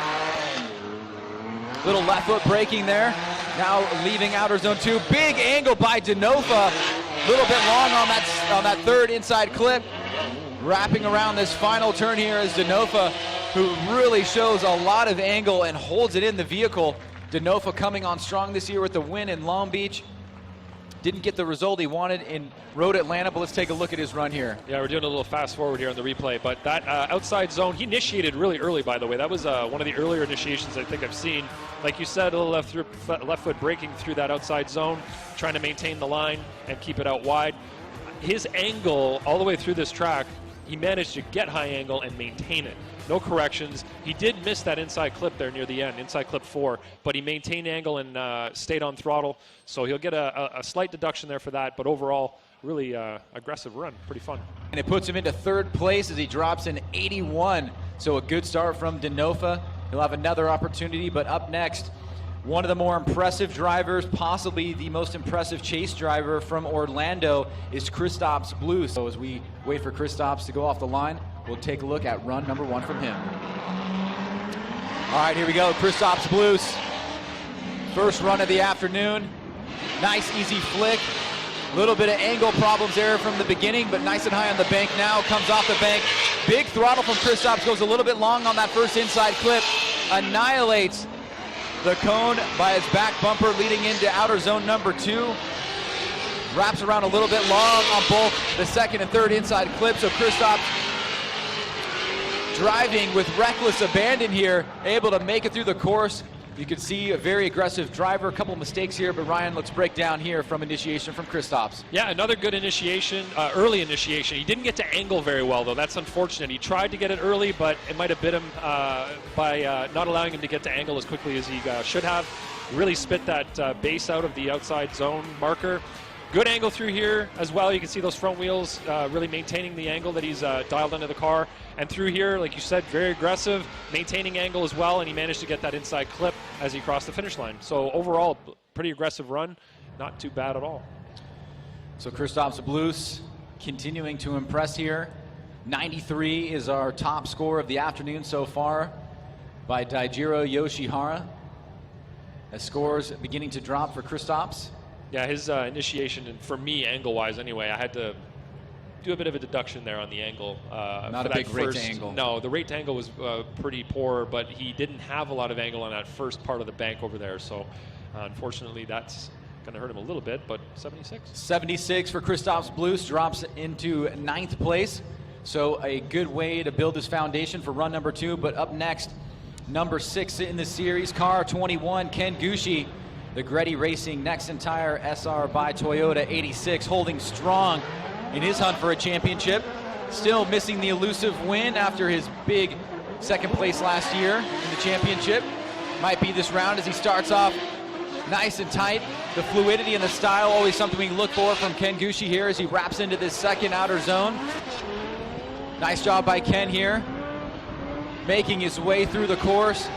Little left foot braking there. Now leaving outer zone 2. Big angle by Denofa. A little bit long on that third inside clip. Wrapping around this final turn here is Denofa, who really shows a lot of angle and holds it in the vehicle. Denofa coming on strong this year with the win in Long Beach. Didn't get the result he wanted in Road Atlanta, but let's take a look at his run here. Yeah, we're doing a little fast forward here on the replay, but that outside zone, he initiated really early, by the way. That was one of the earlier initiations I think I've seen. Like you said, a little left foot braking through that outside zone, trying to maintain the line and keep it out wide. His angle all the way through this track, he managed to get high angle and maintain it. No corrections. He did miss that inside clip there near the end, inside clip 4, but he maintained angle and stayed on throttle. So he'll get a slight deduction there for that, but overall, really aggressive run. Pretty fun. And it puts him into third place as he drops in 81. So a good start from Denofa. He'll have another opportunity, but up next, one of the more impressive drivers, possibly the most impressive chase driver from Orlando, is Kristaps Bluss. So as we wait for Kristaps to go off the line, we'll take a look at run number 1 from him. All right, here we go. Kristaps Bluss. First run of the afternoon. Nice, easy flick. A little bit of angle problems there from the beginning, but nice and high on the bank now. Comes off the bank. Big throttle from Kristaps. Goes a little bit long on that first inside clip. Annihilates the cone by his back bumper leading into outer zone number 2. Wraps around a little bit long on both the second and third inside clips. So Kristaps driving with reckless abandon here, able to make it through the course. You can see a very aggressive driver, a couple mistakes here, but Ryan, let's break down here from initiation from Kristaps. Yeah, another good initiation, early initiation. He didn't get to angle very well, though. That's unfortunate. He tried to get it early, but it might have bit him by not allowing him to get to angle as quickly as he should have. Really spit that base out of the outside zone marker. Good angle through here as well. You can see those front wheels really maintaining the angle that he's dialed into the car. And through here, like you said, very aggressive, maintaining angle as well, and he managed to get that inside clip as he crossed the finish line. So overall, pretty aggressive run, not too bad at all. So Kristaps Bluss continuing to impress here. 93 is our top score of the afternoon so far by Daijiro Yoshihara. As scores beginning to drop for Kristaps. Yeah, his initiation, and for me, angle-wise anyway, I had to do a bit of a deduction there on the angle. Not a big rate to angle. No, the rate to angle was pretty poor, but he didn't have a lot of angle on that first part of the bank over there. So unfortunately, that's Going to hurt him a little bit, but 76. 76 for Kristaps Bluss, drops into 9th place. So a good way to build this foundation for run number 2. But up next, number 6 in the series, car 21, Ken Gushi. The Greddy Racing Nexen Tire SR by Toyota 86, holding strong in his hunt for a championship. Still missing the elusive win after his big 2nd place last year in the championship. Might be this round as he starts off nice and tight. The fluidity and the style, always something we look for from Ken Gushi here as he wraps into this 2nd outer zone. Nice job by Ken here, making his way through the course.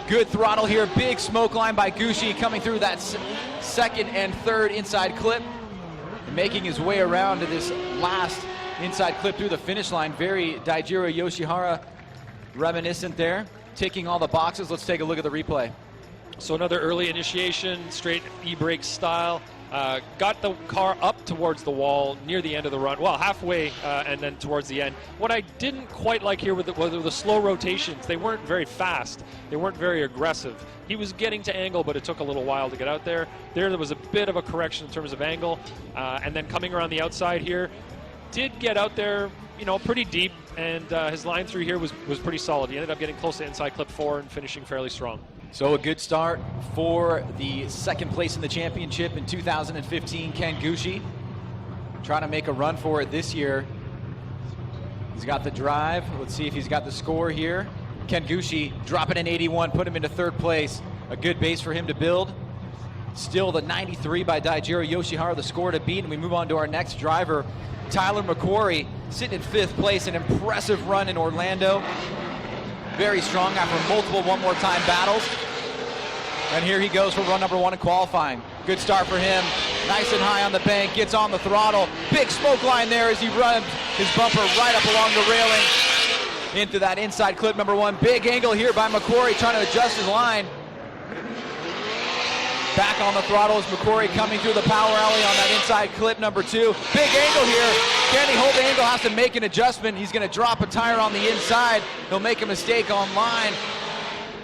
Good throttle here, big smoke line by Gushi coming through that 2nd and 3rd inside clip. Making his way around to this last inside clip through the finish line. Very Daijiro Yoshihara reminiscent there. Ticking all the boxes. Let's take a look at the replay. So another early initiation, straight e-brake style. Got the car up towards the wall near the end of the run, well, halfway and then towards the end. What I didn't quite like here were the slow rotations. They weren't very fast. They weren't very aggressive. He was getting to angle, but it took a little while to get out there. There was a bit of a correction in terms of angle. And then coming around the outside here, did get out there, you know, pretty deep, and his line through here was pretty solid. He ended up getting close to inside clip 4 and finishing fairly strong. So a good start for the 2nd place in the championship in 2015, Ken Gushi. Trying to make a run for it this year. He's got the drive. Let's see if he's got the score here. Ken Gushi dropping an 81, put him into 3rd place. A good base for him to build. Still the 93 by Daijiro Yoshihara, the score to beat, and we move on to our next driver, Tyler Mcquarrie, sitting in 5th place. An impressive run in Orlando. Very strong after multiple one-more-time battles. And here he goes for run number 1 in qualifying. Good start for him. Nice and high on the bank, gets on the throttle. Big smoke line there as he runs his bumper right up along the railing into that inside clip number 1. Big angle here by Mcquarrie, trying to adjust his line. Back on the throttle is Mcquarrie coming through the power alley on that inside clip number 2. Big angle here. Can he hold the angle? Has to make an adjustment. He's going to drop a tire on the inside. He'll make a mistake on line.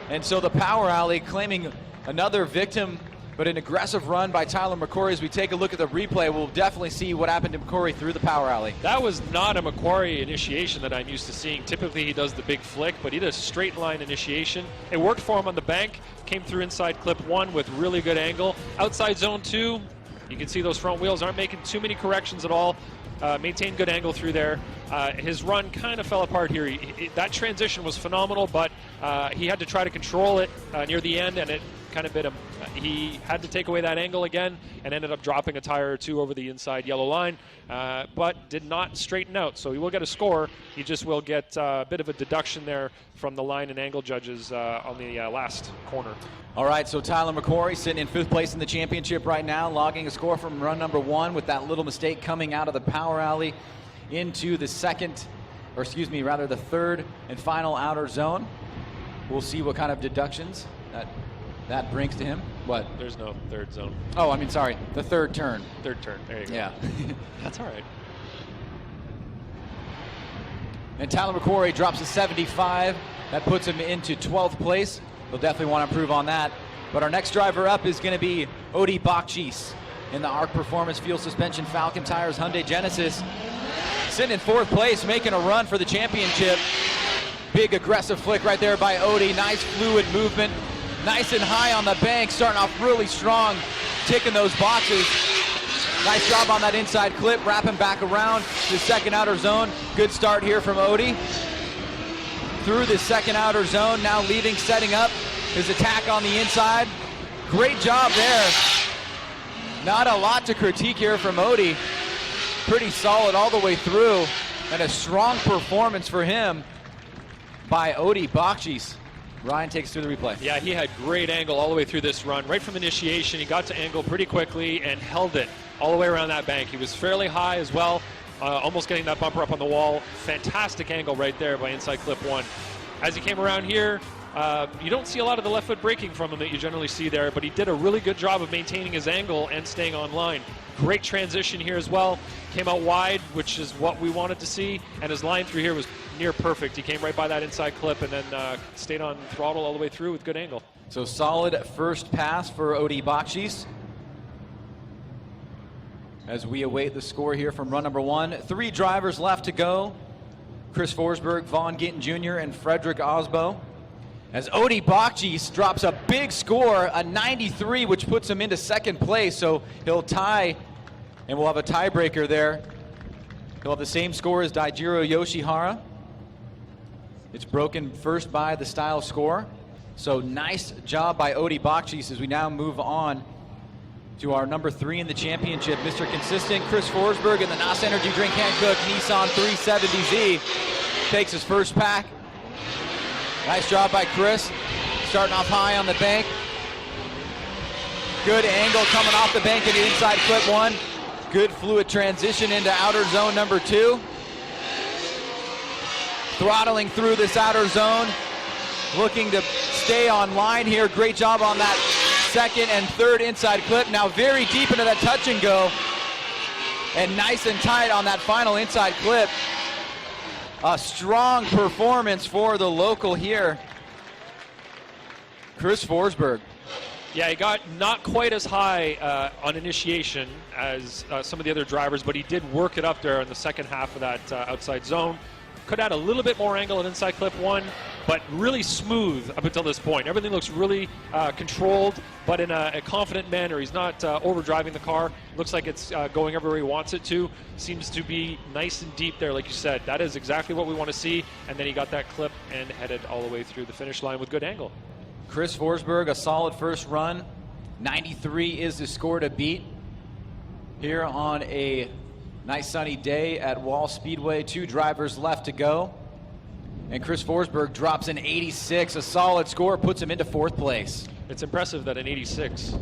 And so the power alley claiming another victim, but an aggressive run by Tyler Mcquarrie. As we take a look at the replay, we'll definitely see what happened to Mcquarrie through the power alley. That was not a Mcquarrie initiation that I'm used to seeing. Typically he does the big flick, but he did a straight line initiation. It worked for him on the bank. Came through inside clip 1 with really good angle. Outside zone 2, you can see those front wheels aren't making too many corrections at all. Maintained good angle through there. His run kind of fell apart here. That transition was phenomenal, but he had to try to control it near the end, and it kind of bit him. He had to take away that angle again and ended up dropping a tire or 2 over the inside yellow line, but did not straighten out. So he will get a score. He just will get a bit of a deduction there from the line and angle judges on the last corner. All right, so Tyler Mcquarrie sitting in 5th place in the championship right now, logging a score from run number 1 with that little mistake coming out of the power alley into the 2nd, or excuse me, rather the 3rd and final outer zone. We'll see what kind of deductions that brings to him. What? There's no 3rd zone. Oh, I mean, sorry, the 3rd turn. 3rd turn, there you go. Yeah. That's all right. And Tyler Mcquarrie drops a 75. That puts him into 12th place. He'll definitely want to improve on that. But our next driver up is going to be Odi Bakchis in the ARC Performance Fuel Suspension Falcon Tires Hyundai Genesis. Sitting in 4th place, making a run for the championship. Big aggressive flick right there by Odi. Nice fluid movement. Nice and high on the bank, starting off really strong, ticking those boxes. Nice job on that inside clip, wrapping back around the 2nd outer zone. Good start here from Odi. Through the 2nd outer zone, now leaving, setting up his attack on the inside. Great job there. Not a lot to critique here from Odi. Pretty solid all the way through, and a strong performance for him by Odi Bakchis. Ryan takes us through the replay. Yeah, he had great angle all the way through this run. Right from initiation, he got to angle pretty quickly and held it all the way around that bank. He was fairly high as well, almost getting that bumper up on the wall. Fantastic angle right there by inside clip 1. As he came around here, you don't see a lot of the left foot braking from him that you generally see there, but he did a really good job of maintaining his angle and staying on line. Great transition here as well. Came out wide, which is what we wanted to see, and his line through here was near perfect. He came right by that inside clip and then stayed on throttle all the way through with good angle. So solid first pass for Odi Bakchis. as we await the score here from run number 1. 3 drivers left to go. Chris Forsberg, Vaughn Gittin Jr., and Fredric Aasbo. As Odi Bakchis drops a big score, a 93, which puts him into second place. So he'll tie, and we'll have a tiebreaker there. He'll have the same score as Daijiro Yoshihara. It's broken first by the style score. So nice job by Odi Bakchis as we now move on to our number 3 in the championship, Mr. Consistent, Chris Forsberg in the NOS Energy Drink Hankook Nissan 370Z takes his first pack. Nice job by Chris, starting off high on the bank. Good angle coming off the bank into inside clip 1. Good fluid transition into outer zone number 2. Throttling through this outer zone, looking to stay on line here. Great job on that second and third inside clip. Now very deep into that touch and go. And nice and tight on that final inside clip. A strong performance for the local here, Chris Forsberg. Yeah, he got not quite as high on initiation as some of the other drivers, but he did work it up there in the second half of that outside zone. Could add a little bit more angle at inside clip 1, but really smooth up until this point. Everything looks really controlled, but in a confident manner. He's not overdriving the car. Looks like it's going everywhere he wants it to. Seems to be nice and deep there, like you said. That is exactly what we want to see. And then he got that clip and headed all the way through the finish line with good angle. Chris Forsberg, a solid first run. 93 is the score to beat here on a nice sunny day at Wall Speedway. 2 drivers left to go. And Chris Forsberg drops an 86, a solid score, puts him into 4th place. It's impressive that an 86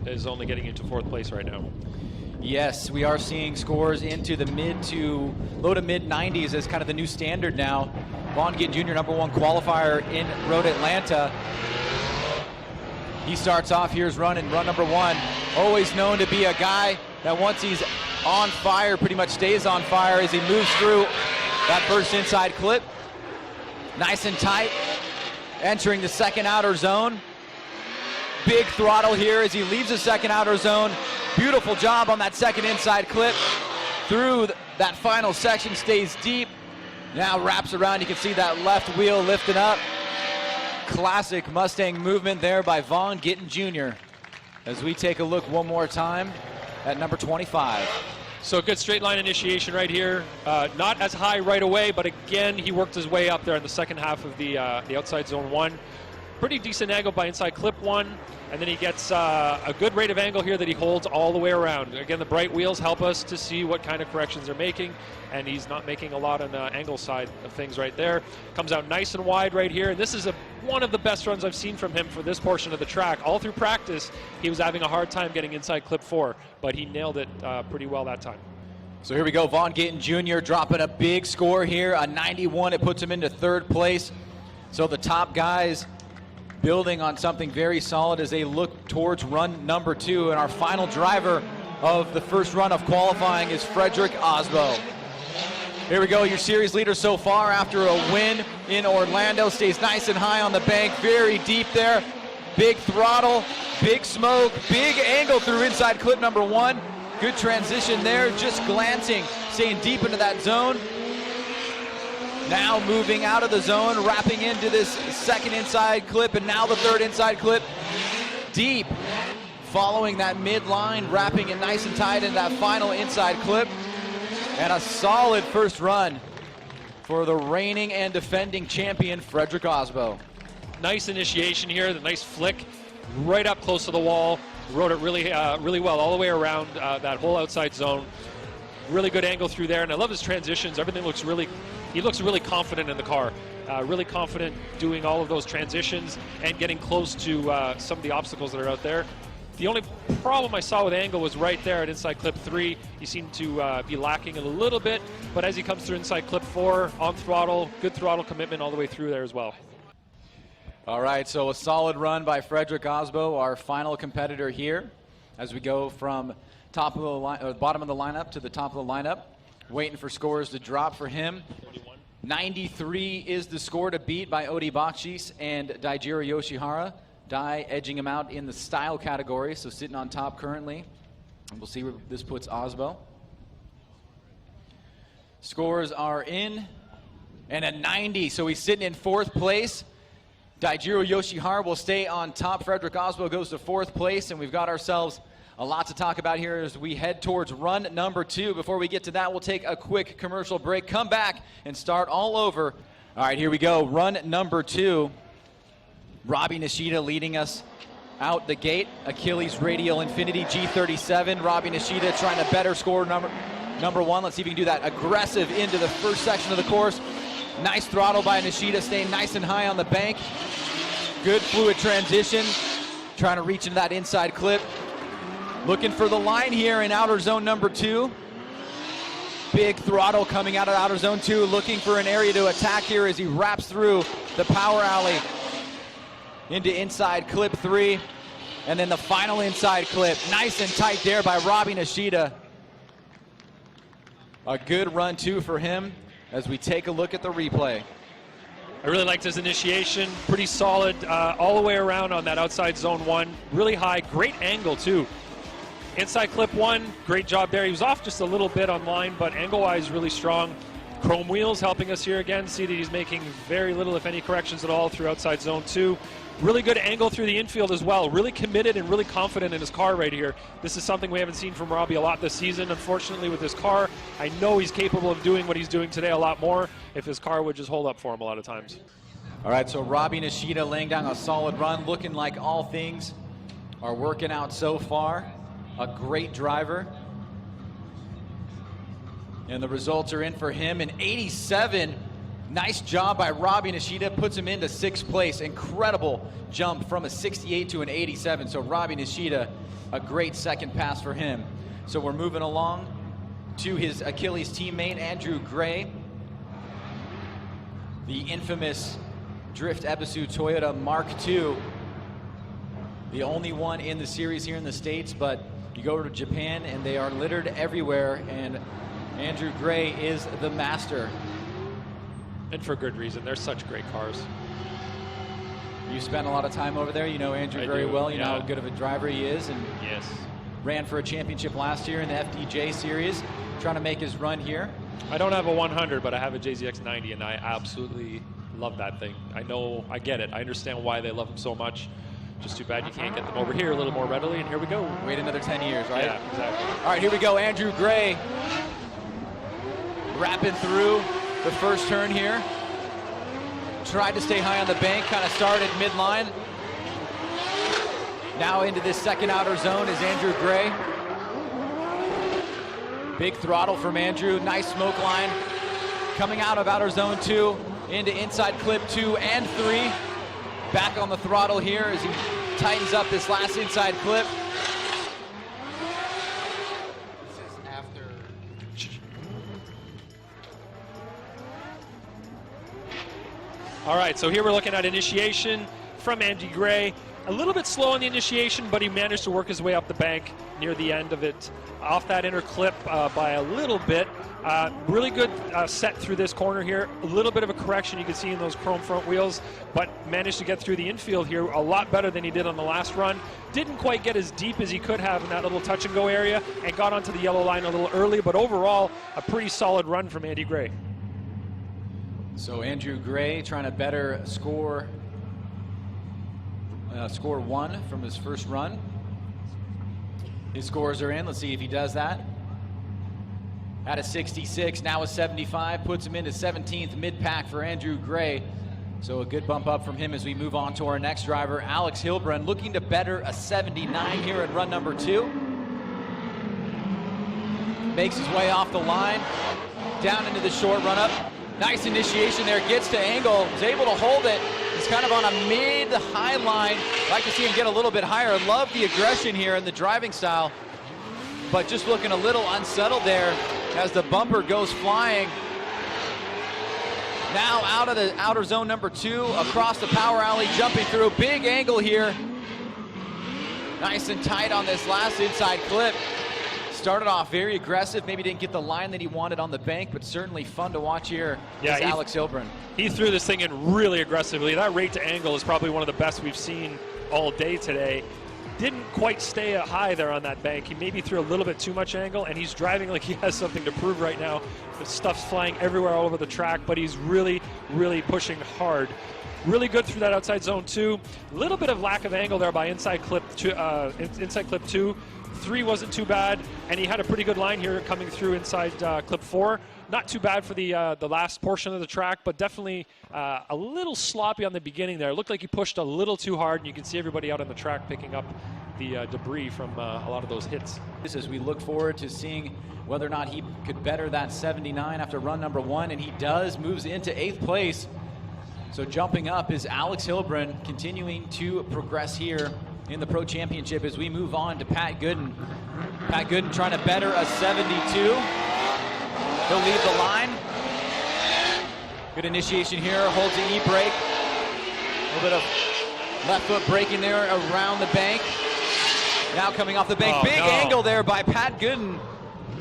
is only getting into 4th place right now. Yes, we are seeing scores into the low to mid 90s as kind of the new standard now. Vaughn Gittin Jr., number 1 qualifier in Road Atlanta. He starts off here's run number 1. Always known to be a guy that once he's on fire, pretty much stays on fire as he moves through that first inside clip. Nice and tight, entering the second outer zone. Big throttle here as he leaves the second outer zone. Beautiful job on that second inside clip. Through that final section, stays deep. Now wraps around, you can see that left wheel lifting up. Classic Mustang movement there by Vaughn Gittin Jr. As we take a look one more time at number 25. So good straight line initiation right here. Not as high right away, but again, he worked his way up there in the second half of the outside zone 1. Pretty decent angle by inside clip 1. And then he gets a good rate of angle here that he holds all the way around. Again, the bright wheels help us to see what kind of corrections they're making, and he's not making a lot on the angle side of things right there. Comes out nice and wide right here, and this is one of the best runs I've seen from him for this portion of the track. All through practice, he was having a hard time getting inside clip 4, but he nailed it pretty well that time. So here we go, Vaughn Gittin Jr. dropping a big score here, a 91. It puts him into 3rd place. So the top guys building on something very solid as they look towards run number 2. And our final driver of the first run of qualifying is Fredric Aasbo. Here we go, your series leader so far after a win in Orlando. Stays nice and high on the bank, very deep there. Big throttle, big smoke, big angle through inside clip number 1. Good transition there, just glancing, staying deep into that zone. Now moving out of the zone, wrapping into this second inside clip, and now the third inside clip. Deep, following that midline, wrapping it nice and tight in that final inside clip. And a solid first run for the reigning and defending champion, Fredric Aasbo. Nice initiation here, the nice flick, right up close to the wall. Rode it really well all the way around that whole outside zone. Really good angle through there, and I love his transitions. Everything looks he looks really confident in the car. Really confident doing all of those transitions and getting close to some of the obstacles that are out there. The only problem I saw with angle was right there at inside clip 3. He seemed to be lacking a little bit, but as he comes through inside clip 4, on throttle, good throttle commitment all the way through there as well. All right, so a solid run by Fredric Aasbo, our final competitor here, as we go from top of the line, or bottom of the lineup to the top of the lineup. Waiting for scores to drop for him. 41. 93 is the score to beat by Odi Bakchis and Daijiro Yoshihara. Dai edging him out in the style category, so sitting on top currently. And we'll see where this puts Aasbo. Scores are in, and a 90, so he's sitting in 4th place. Daijiro Yoshihara will stay on top. Fredric Aasbo goes to 4th place, and we've got ourselves a lot to talk about here as we head towards run number 2. Before we get to that, we'll take a quick commercial break, come back, and start all over. All right, here we go. Run number 2. Robbie Nishida leading us out the gate. Achilles Radial Infinity G37. Robbie Nishida trying to better score number 1. Let's see if we can do that. Aggressive into the first section of the course. Nice throttle by Nishida, staying nice and high on the bank. Good fluid transition. Trying to reach into that inside clip. Looking for the line here in outer zone number 2. Big throttle coming out of outer zone 2. Looking for an area to attack here as he wraps through the power alley into inside clip 3. And then the final inside clip. Nice and tight there by Robbie Nishida. A good run too for him as we take a look at the replay. I really liked his initiation, pretty solid all the way around on that outside zone 1. Really high, great angle too. Inside clip 1, great job there. He was off just a little bit on line, but angle-wise really strong. Chrome wheels helping us here again. See that he's making very little, if any, corrections at all through outside zone 2. Really good angle through the infield as well. Really committed and really confident in his car right here. This is something we haven't seen from Robbie a lot this season, unfortunately, with his car. I know he's capable of doing what he's doing today a lot more if his car would just hold up for him a lot of times. All right, so Robbie Nishida laying down a solid run, looking like all things are working out so far. A great driver. And the results are in for him. An 87. Nice job by Robbie Nishida. Puts him into 6th place. Incredible jump from a 68 to an 87. So Robbie Nishida, a great second pass for him. So we're moving along to his Achilles teammate, Andrew Gray. The infamous Drift Ebisu Toyota Mark II. The only one in the series here in the States, but you go to Japan and they are littered everywhere, and Andrew Gray is the master. And for good reason. They're such great cars. You spent a lot of time over there. You know Andrew very well. You know how good of a driver he is. And yes, ran for a championship last year in the FDJ series, trying to make his run here. I don't have a 100, but I have a JZX 90, and I absolutely love that thing. I know, I get it. I understand why they love him so much. Just too bad you can't get them over here a little more readily, and here we go. Wait another 10 years, right? Yeah, exactly. All right, here we go. Andrew Gray wrapping through the first turn here. Tried to stay high on the bank, kind of started midline. Now into this second outer zone is Andrew Gray. Big throttle from Andrew, nice smoke line. Coming out of outer zone 2 into inside clip 2 and 3. Back on the throttle here as he tightens up this last inside clip. This is after. All right, so here we're looking at initiation from Andy Gray. A little bit slow on the initiation, but he managed to work his way up the bank near the end of it. Off that inner clip by a little bit. Really good set through this corner here. A little bit of a correction you can see in those chrome front wheels, but managed to get through the infield here a lot better than he did on the last run. Didn't quite get as deep as he could have in that little touch and go area, and got onto the yellow line a little early, but overall a pretty solid run from Andy Gray. So Andrew Gray trying to better score 1 from his first run. His scores are in. Let's see if he does that. At a 66, now a 75, puts him into 17th mid-pack for Andrew Gray. So a good bump up from him as we move on to our next driver, Alex Heilbrunn, looking to better a 79 here in run number 2. Makes his way off the line, down into the short run-up. Nice initiation there, gets to angle, is able to hold it. He's kind of on a mid-high line. Like to see him get a little bit higher. Love the aggression here and the driving style, but just looking a little unsettled there as the bumper goes flying. Now out of the outer zone number 2, across the power alley, jumping through. Big angle here. Nice and tight on this last inside clip. Started off very aggressive, maybe didn't get the line that he wanted on the bank, but certainly fun to watch here. Yeah, Alex Heilbrunn. He threw this thing in really aggressively. That rate to angle is probably one of the best we've seen all day today. didn't quite stay high there on that bank. He maybe threw a little bit too much angle, and he's driving like he has something to prove right now. The stuff's flying everywhere all over the track, but he's really, really pushing hard. Really good through that outside zone 2. A little bit of lack of angle there by inside clip 2. 3 wasn't too bad, and he had a pretty good line here coming through inside clip 4. Not too bad for the last portion of the track, but definitely a little sloppy on the beginning there. It looked like he pushed a little too hard, and you can see everybody out on the track picking up the debris from a lot of those hits. As we look forward to seeing whether or not he could better that 79 after run number 1, and he does, moves into 8th place. So jumping up is Alex Heilbrunn, continuing to progress here in the Pro Championship as we move on to Pat Goodin. Pat Goodin trying to better a 72. He'll leave the line. Good initiation here, holds the E-brake. A little bit of left foot braking there around the bank. Now coming off the bank, big angle there by Pat Goodin,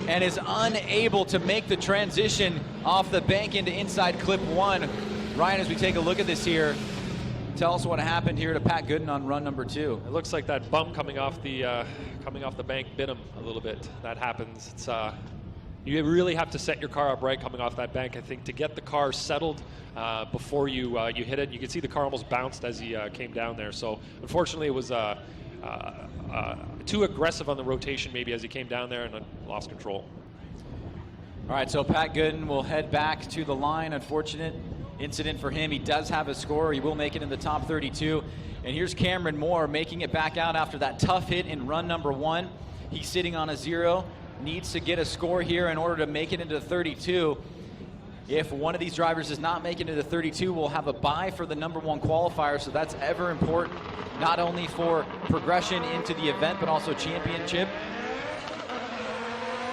and is unable to make the transition off the bank into inside clip 1. Ryan, as we take a look at this here, tell us what happened here to Pat Goodin on run number 2. It looks like that bump coming off the bank bit him a little bit. That happens. It's you really have to set your car up right coming off that bank, I think, to get the car settled before you hit it. You can see the car almost bounced as he came down there. So unfortunately, it was too aggressive on the rotation maybe as he came down there and lost control. All right, so Pat Goodin will head back to the line. Unfortunate incident for him. He does have a score. He will make it in the top 32. And here's Cameron Moore making it back out after that tough hit in run number 1. He's sitting on a 0. Needs to get a score here in order to make it into 32. If one of these drivers does not make it into 32, we'll have a bye for the number 1 qualifier. So that's ever important, not only for progression into the event, but also championship.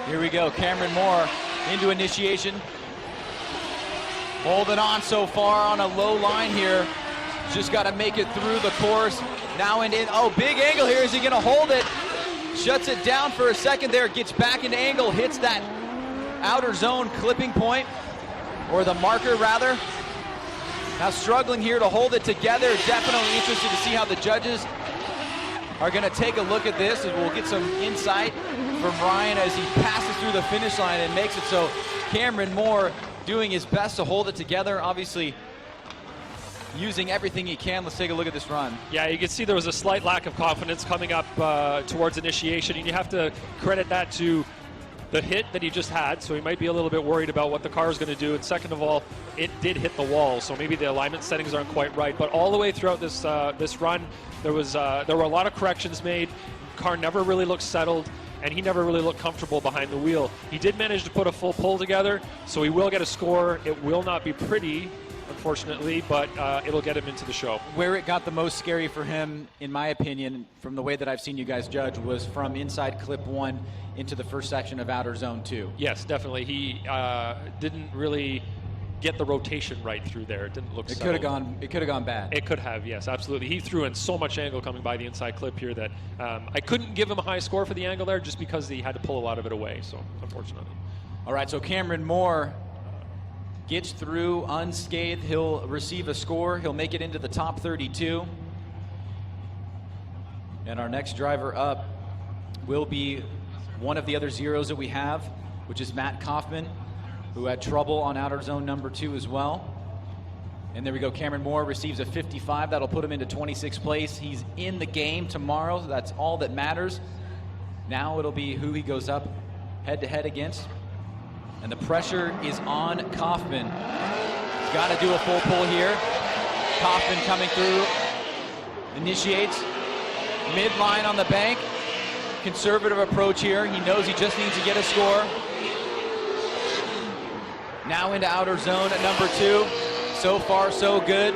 Here we go, Cameron Moore into initiation. Holding on so far on a low line here. Just got to make it through the course. Now and in. Oh, big angle here. Is he going to hold it? Shuts it down for a second there. Gets back into angle. Hits that outer zone clipping point. Or the marker, rather. Now struggling here to hold it together. Definitely interested to see how the judges are going to take a look at this. And we'll get some insight from Ryan as he passes through the finish line and makes it so. Cameron Moore doing his best to hold it together, obviously using everything he can. Let's take a look at this run. Yeah, you can see there was a slight lack of confidence coming up towards initiation, and you have to credit that to the hit that he just had, so he might be a little bit worried about what the car is going to do. And second of all, it did hit the wall, so maybe the alignment settings aren't quite right. But all the way throughout this run, there were a lot of corrections made. The car never really looked settled, and he never really looked comfortable behind the wheel. He did manage to put a full pull together, so he will get a score. It will not be pretty, unfortunately, but it'll get him into the show. Where it got the most scary for him, in my opinion, from the way that I've seen you guys judge, was from inside clip 1 into the first section of outer zone 2. Yes, definitely. He didn't really get the rotation right through there. It didn't look It settled. could have gone bad. It could have, yes, absolutely. He threw in so much angle coming by the inside clip here that I couldn't give him a high score for the angle there just because he had to pull a lot of it away, so unfortunately. All right, so Cameron Moore gets through unscathed. He'll receive a score. He'll make it into the top 32. And our next driver up will be one of the other zeros that we have, which is Matt Coffman, who had trouble on outer zone number 2 as well. And there we go, Cameron Moore receives a 55. That'll put him into 26th place. He's in the game tomorrow. So that's all that matters. Now it'll be who he goes up head-to-head against. And the pressure is on Kaufman. He's got to do a full pull here. Kaufman coming through, initiates, midline on the bank. Conservative approach here. He knows he just needs to get a score. Now into outer zone at number 2. So far, so good.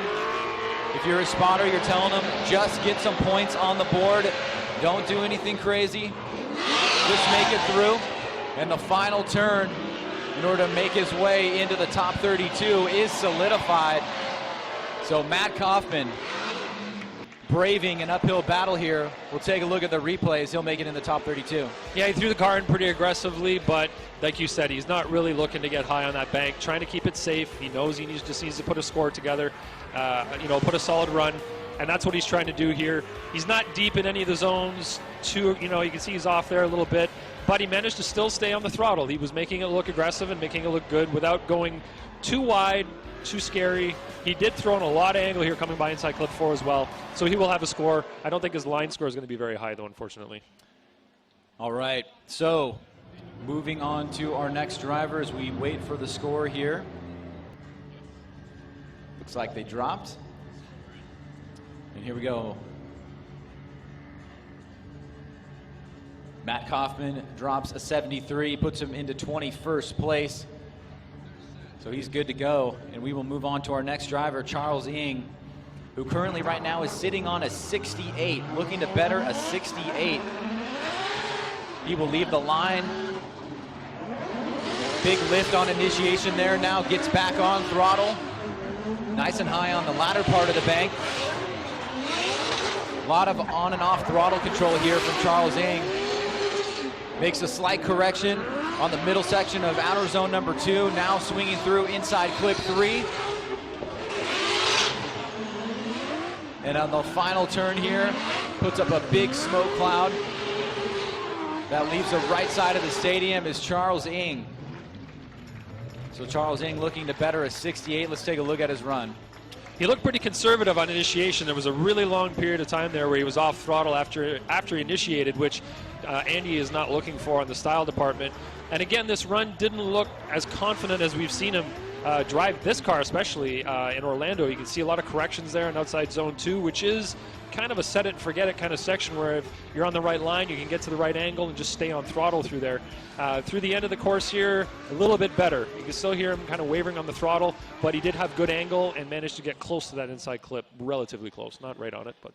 If you're a spotter, you're telling him, just get some points on the board. Don't do anything crazy. Just make it through. And the final turn, in order to make his way into the top 32, is solidified. So Matt Kaufman braving an uphill battle here. We'll take a look at the replays. He'll make it in the top 32. Yeah, he threw the car in pretty aggressively, but like you said, he's not really looking to get high on that bank, trying to keep it safe. He knows he just needs to put a score together, put a solid run. and that's what he's trying to do here. He's not deep in any of the zones. You can see he's off there a little bit, but he managed to still stay on the throttle. He was making it look aggressive and making it look good without going too wide, too scary. He did throw in a lot of angle here coming by inside clip 4 as well, so he will have a score. I don't think his line score is going to be very high, though, unfortunately. All right, so moving on to our next driver as we wait for the score here. Looks like they dropped. And here we go. Matt Coffman drops a 73, puts him into 21st place. So he's good to go. And we will move on to our next driver, Charles Ng, who currently right now is sitting on a 68, looking to better a 68. He will leave the line. Big lift on initiation there, now gets back on throttle. Nice and high on the latter part of the bank. A lot of on and off throttle control here from Charles Ng. Makes a slight correction on the middle section of outer zone number 2, now swinging through inside clip 3. And on the final turn here, puts up a big smoke cloud. That leaves the right side of the stadium is Charles Ng. So Charles Ng looking to better a 68. Let's take a look at his run. He looked pretty conservative on initiation. There was a really long period of time there where he was off throttle after he initiated, which Andy is not looking for on the style department. And again, this run didn't look as confident as we've seen him drive this car, especially in Orlando. You can see a lot of corrections there in outside zone 2, which is kind of a set it and forget it kind of section where if you're on the right line, you can get to the right angle and just stay on throttle through there. Through the end of the course here, a little bit better. You can still hear him kind of wavering on the throttle, but he did have good angle and managed to get close to that inside clip, relatively close. Not right on it, but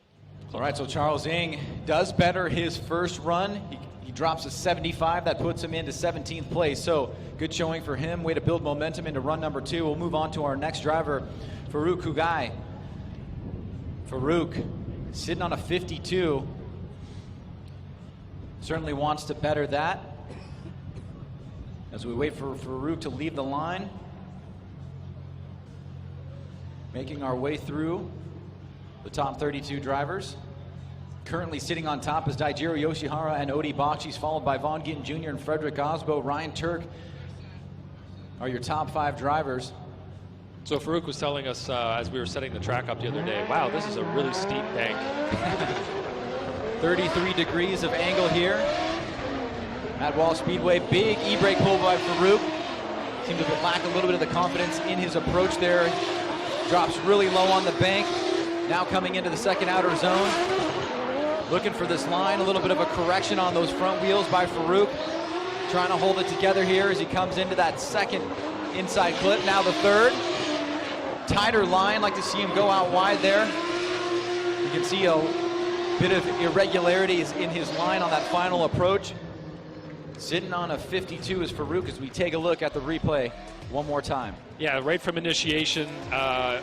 all right, so Charles Ng does better his first run. He drops a 75. That puts him into 17th place. So good showing for him. Way to build momentum into run number 2. We'll move on to our next driver, Farooq Kugay. Farooq sitting on a 52. Certainly wants to better that. As we wait for Farooq to leave the line. Making our way through the top 32 drivers. Currently sitting on top is Daijiro Yoshihara and Odi Bakchis, followed by Vaughn Gittin Jr. and Fredric Aasbo. Ryan Tuerck are your top 5 drivers. So Farooq was telling us as we were setting the track up the other day, wow, this is a really steep bank. 33 degrees of angle here at Wall Speedway. Big e-brake pull by Farooq. Seemed to lack a little bit of the confidence in his approach there. Drops really low on the bank. Now coming into the second outer zone. Looking for this line, a little bit of a correction on those front wheels by Farooq. Trying to hold it together here as he comes into that second inside clip. Now the third. Tighter line, like to see him go out wide there. You can see a bit of irregularities in his line on that final approach. Sitting on a 52 is Farooq as we take a look at the replay one more time. Yeah, right from initiation,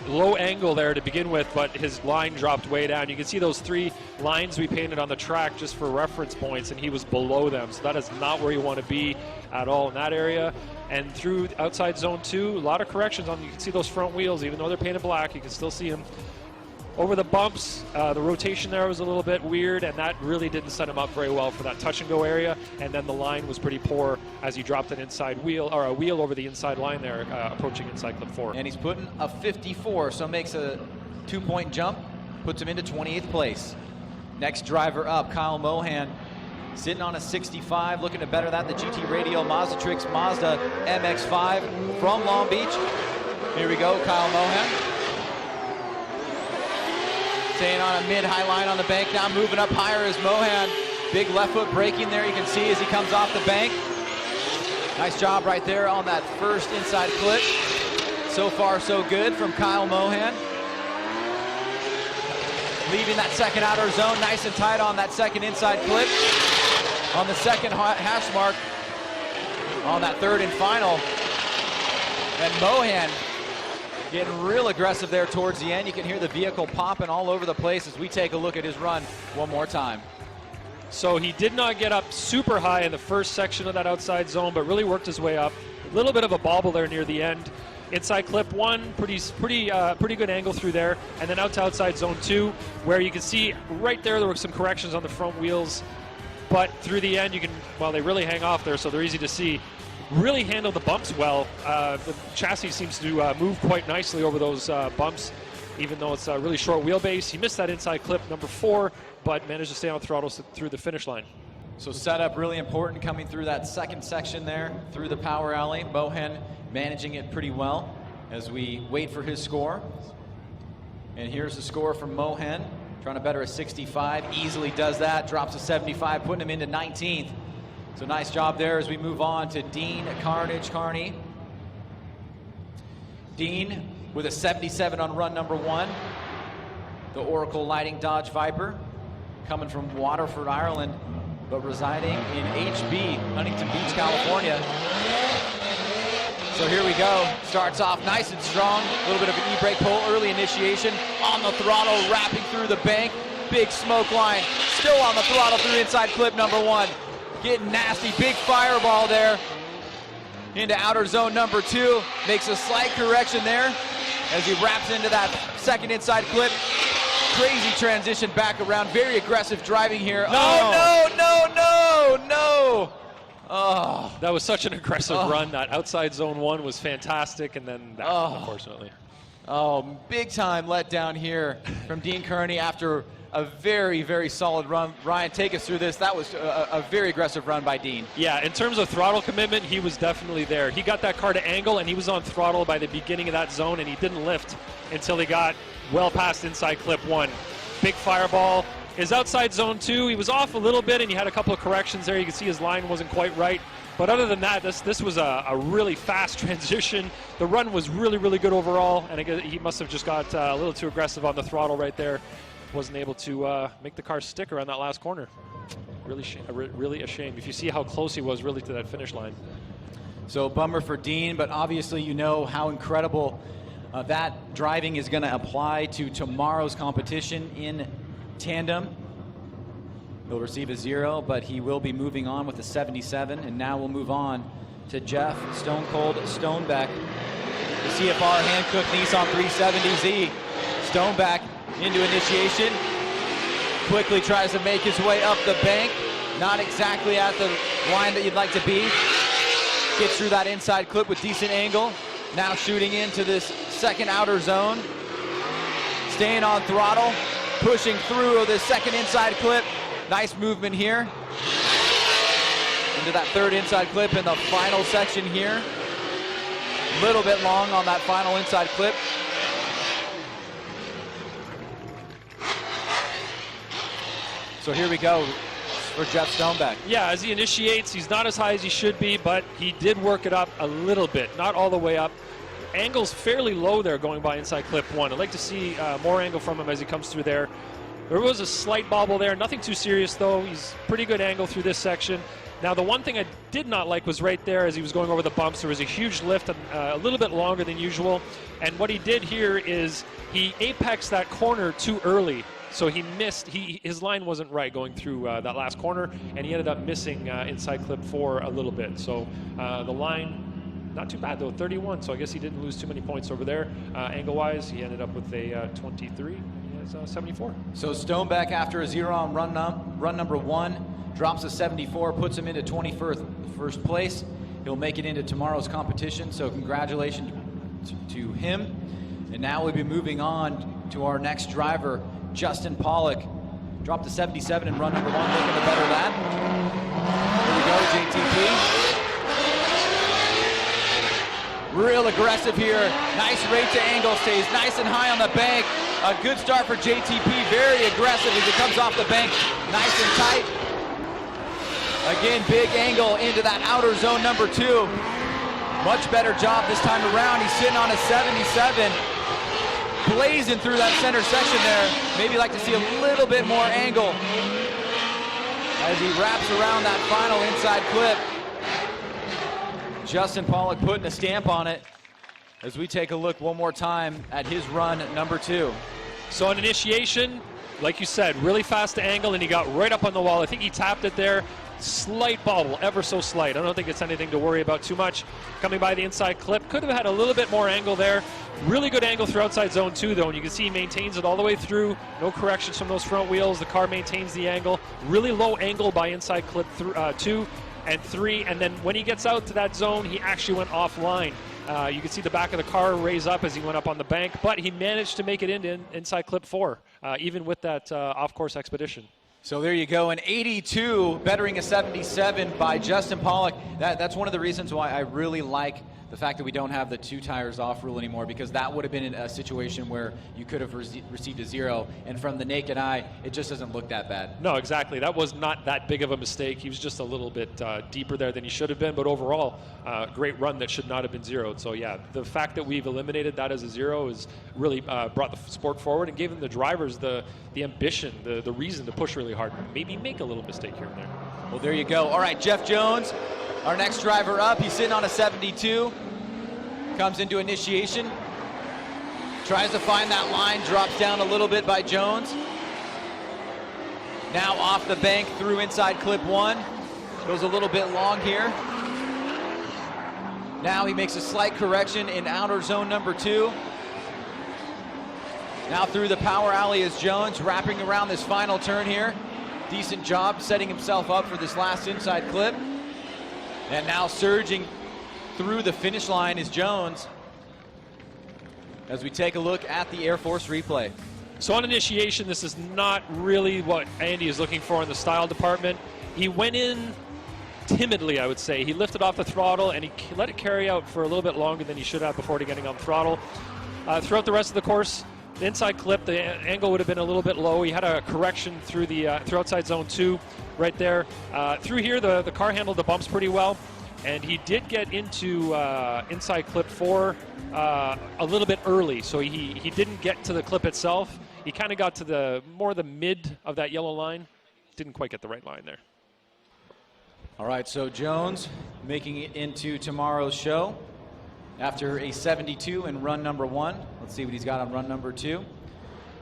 low angle there to begin with, but his line dropped way down. You can see those 3 lines we painted on the track just for reference points, and he was below them. So that is not where you want to be at all in that area. And through outside zone 2, a lot of corrections on. You can see those front wheels, even though they're painted black, you can still see them. Over the bumps, the rotation there was a little bit weird, and that really didn't set him up very well for that touch and go area. And then the line was pretty poor as he dropped an inside wheel, or a wheel over the inside line there, approaching inside clip 4. And he's putting a 54, so makes a 2-point jump, puts him into 28th place. Next driver up, Kyle Mohan, sitting on a 65, looking to better that. The GT Radial Mazda Mazda MX-5 from Long Beach. Here we go, Kyle Mohan. Staying on a mid-high line on the bank, now moving up higher is Mohan. Big left foot braking there, you can see as he comes off the bank. Nice job right there on that first inside clip. So far, so good from Kyle Mohan. Leaving that second outer zone, nice and tight on that second inside clip. On the second hash mark, on that third and final. And Mohan getting real aggressive there towards the end. You can hear the vehicle popping all over the place as we take a look at his run one more time. So he did not get up super high in the first section of that outside zone, but really worked his way up. A little bit of a bobble there near the end. Inside clip 1, pretty good angle through there, and then out to outside zone 2, where you can see right there were some corrections on the front wheels, but through the end you can, well, they really hang off there, so they're easy to see. Really handled the bumps well. The chassis seems to move quite nicely over those bumps, even though it's a really short wheelbase. He missed that inside clip number 4, but managed to stay on throttle through the finish line. So setup really important coming through that second section there, through the power alley. Mohan managing it pretty well as we wait for his score. And here's the score from Mohan, trying to better a 65, easily does that, drops a 75, putting him into 19th. So nice job there as we move on to Dean Kearney. Dean with a 77 on run number 1. The Oracle Lighting Dodge Viper, coming from Waterford, Ireland, but residing in HB, Huntington Beach, California. So here we go. Starts off nice and strong. A little bit of an e-brake pull, early initiation. On the throttle, wrapping through the bank. Big smoke line. Still on the throttle through inside clip number 1. Getting nasty, big fireball there. Into outer zone number 2. Makes a slight correction there as he wraps into that second inside clip. Crazy transition back around. Very aggressive driving here. No. Oh. That was such an aggressive run. That outside zone 1 was fantastic, and then that, unfortunately. Oh, big time letdown here from Dean Kearney after a very, very solid run. Ryan, take us through this. That was a very aggressive run by Dean. Yeah, in terms of throttle commitment, he was definitely there. He got that car to angle, and he was on throttle by the beginning of that zone, and he didn't lift until he got well past inside clip 1. Big fireball. His outside zone 2, he was off a little bit, and he had a couple of corrections there. You can see his line wasn't quite right. But other than that, this was a really fast transition. The run was really, really good overall, and again, he must have just got a little too aggressive on the throttle right there. Wasn't able to make the car stick around that last corner. Really a shame. If you see how close he was really to that finish line. So bummer for Dean, but obviously you know how incredible that driving is going to apply to tomorrow's competition in tandem. He'll receive a 0, but he will be moving on with a 77, and now we'll move on to Geoff Stone Cold Stoneback, the CFR Hankook Nissan 370Z. Stoneback into initiation, quickly tries to make his way up the bank, not exactly at the line that you'd like to be. Gets through that inside clip with decent angle, now shooting into this second outer zone, staying on throttle, pushing through the second inside clip. Nice movement here into that third inside clip in the final section here. A little bit long on that final inside clip. So here we go for Geoff Stoneback. Yeah, as he initiates, he's not as high as he should be, but he did work it up a little bit, not all the way up. Angle's fairly low there going by inside clip 1. I'd like to see more angle from him as he comes through there. There was a slight bobble there, nothing too serious though. He's pretty good angle through this section. Now the one thing I did not like was right there as he was going over the bumps. There was a huge lift, a little bit longer than usual. And what he did here is he apexed that corner too early. So he missed, his line wasn't right going through that last corner, and he ended up missing inside clip 4 a little bit. So the line, not too bad though, 31. So I guess he didn't lose too many points over there. Angle-wise, he ended up with a 23. 74. So Stoneback, after a 0 on run number 1, drops a 74, puts him into 21st place. He'll make it into tomorrow's competition, so congratulations to him. And now we'll be moving on to our next driver, Justin Pollock. Dropped a 77 in run number 1, looking to better that. Here we go, JTP. Real aggressive here. Nice rate to angle, stays nice and high on the bank. A good start for JTP, very aggressive as it comes off the bank, nice and tight. Again, big angle into that outer zone number 2. Much better job this time around. He's sitting on a 77, blazing through that center section there. Maybe like to see a little bit more angle as he wraps around that final inside clip. Justin Pollock putting a stamp on it as we take a look one more time at his run number 2. So on initiation, like you said, really fast to angle, and he got right up on the wall. I think he tapped it there. slight bobble, ever so slight. I don't think it's anything to worry about too much. Coming by the inside clip, could have had a little bit more angle there. Really good angle through outside zone 2 though, and you can see he maintains it all the way through. No corrections from those front wheels. The car maintains the angle. Really low angle by inside clip 2 and 3, and then when he gets out to that zone, he actually went offline. You can see the back of the car raise up as he went up on the bank, but he managed to make it into inside clip 4, even with that off-course expedition. So there you go, an 82 bettering a 77 by Justin Pollock. That's one of the reasons why I really like the fact that we don't have the 2 tires off rule anymore, because that would have been a situation where you could have received a 0, and from the naked eye, it just doesn't look that bad. No, exactly. That was not that big of a mistake. He was just a little bit deeper there than he should have been, but overall, great run that should not have been zeroed. So yeah, the fact that we've eliminated that as a 0 has really brought the sport forward and given the drivers the ambition, the reason to push really hard, maybe make a little mistake here and there. Well, there you go. All right, Jeff Jones, our next driver up. He's sitting on a 72. Comes into initiation. Tries to find that line. Drops down a little bit by Jones. Now off the bank through inside clip 1. Goes a little bit long here. Now he makes a slight correction in outer zone number 2. Now through the power alley is Jones, wrapping around this final turn here. Decent job setting himself up for this last inside clip. And now surging through the finish line is Jones as we take a look at the Air Force replay. So on initiation, this is not really what Andy is looking for in the style department. He went in timidly, I would say. He lifted off the throttle and he let it carry out for a little bit longer than he should have before getting on throttle. Throughout the rest of the course, the inside clip, the angle would have been a little bit low. He had a correction through the through outside zone 2 right there. Through here, the car handled the bumps pretty well, and he did get into inside clip 4 a little bit early, so he didn't get to the clip itself. He kind of got to the mid of that yellow line. Didn't quite get the right line there. All right, so Jones making it into tomorrow's show after a 72 in run number 1. Let's see what he's got on run number 2.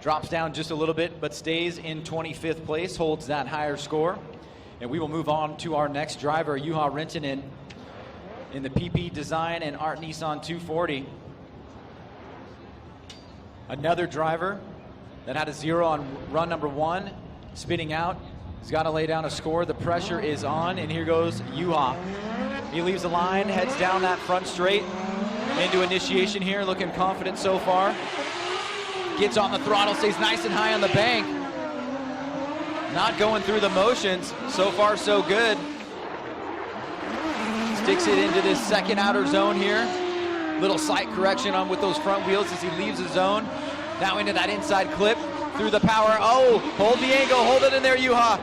Drops down just a little bit, but stays in 25th place, holds that higher score. And we will move on to our next driver, Juha Rintenen, in the PP Design and Art Nissan 240. Another driver that had a 0 on run number 1, spinning out. He's got to lay down a score. The pressure is on, and here goes Juha. He leaves the line, heads down that front straight into initiation here, looking confident so far. Gets on the throttle, stays nice and high on the bank. Not going through the motions. So far, so good. Sticks it into this second outer zone here. Little slight correction on with those front wheels as he leaves the zone. Now into that inside clip through the power. Oh, hold the angle, hold it in there, Juha.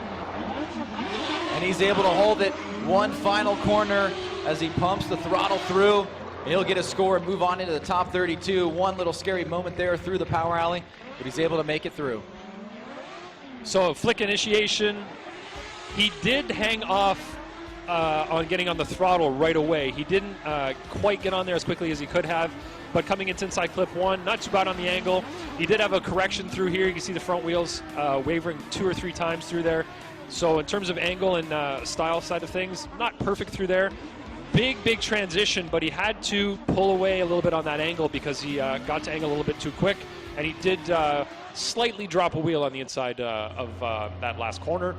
And he's able to hold it one final corner as he pumps the throttle through. He'll get a score and move on into the top 32. One little scary moment there through the power alley, but he's able to make it through. So flick initiation. He did hang off on getting on the throttle right away. He didn't quite get on there as quickly as he could have, but coming into inside clip 1, not too bad on the angle. He did have a correction through here. You can see the front wheels wavering 2 or 3 times through there. So in terms of angle and style side of things, not perfect through there. Big transition, but he had to pull away a little bit on that angle because he got to angle a little bit too quick, and he did slightly drop a wheel on the inside of that last corner.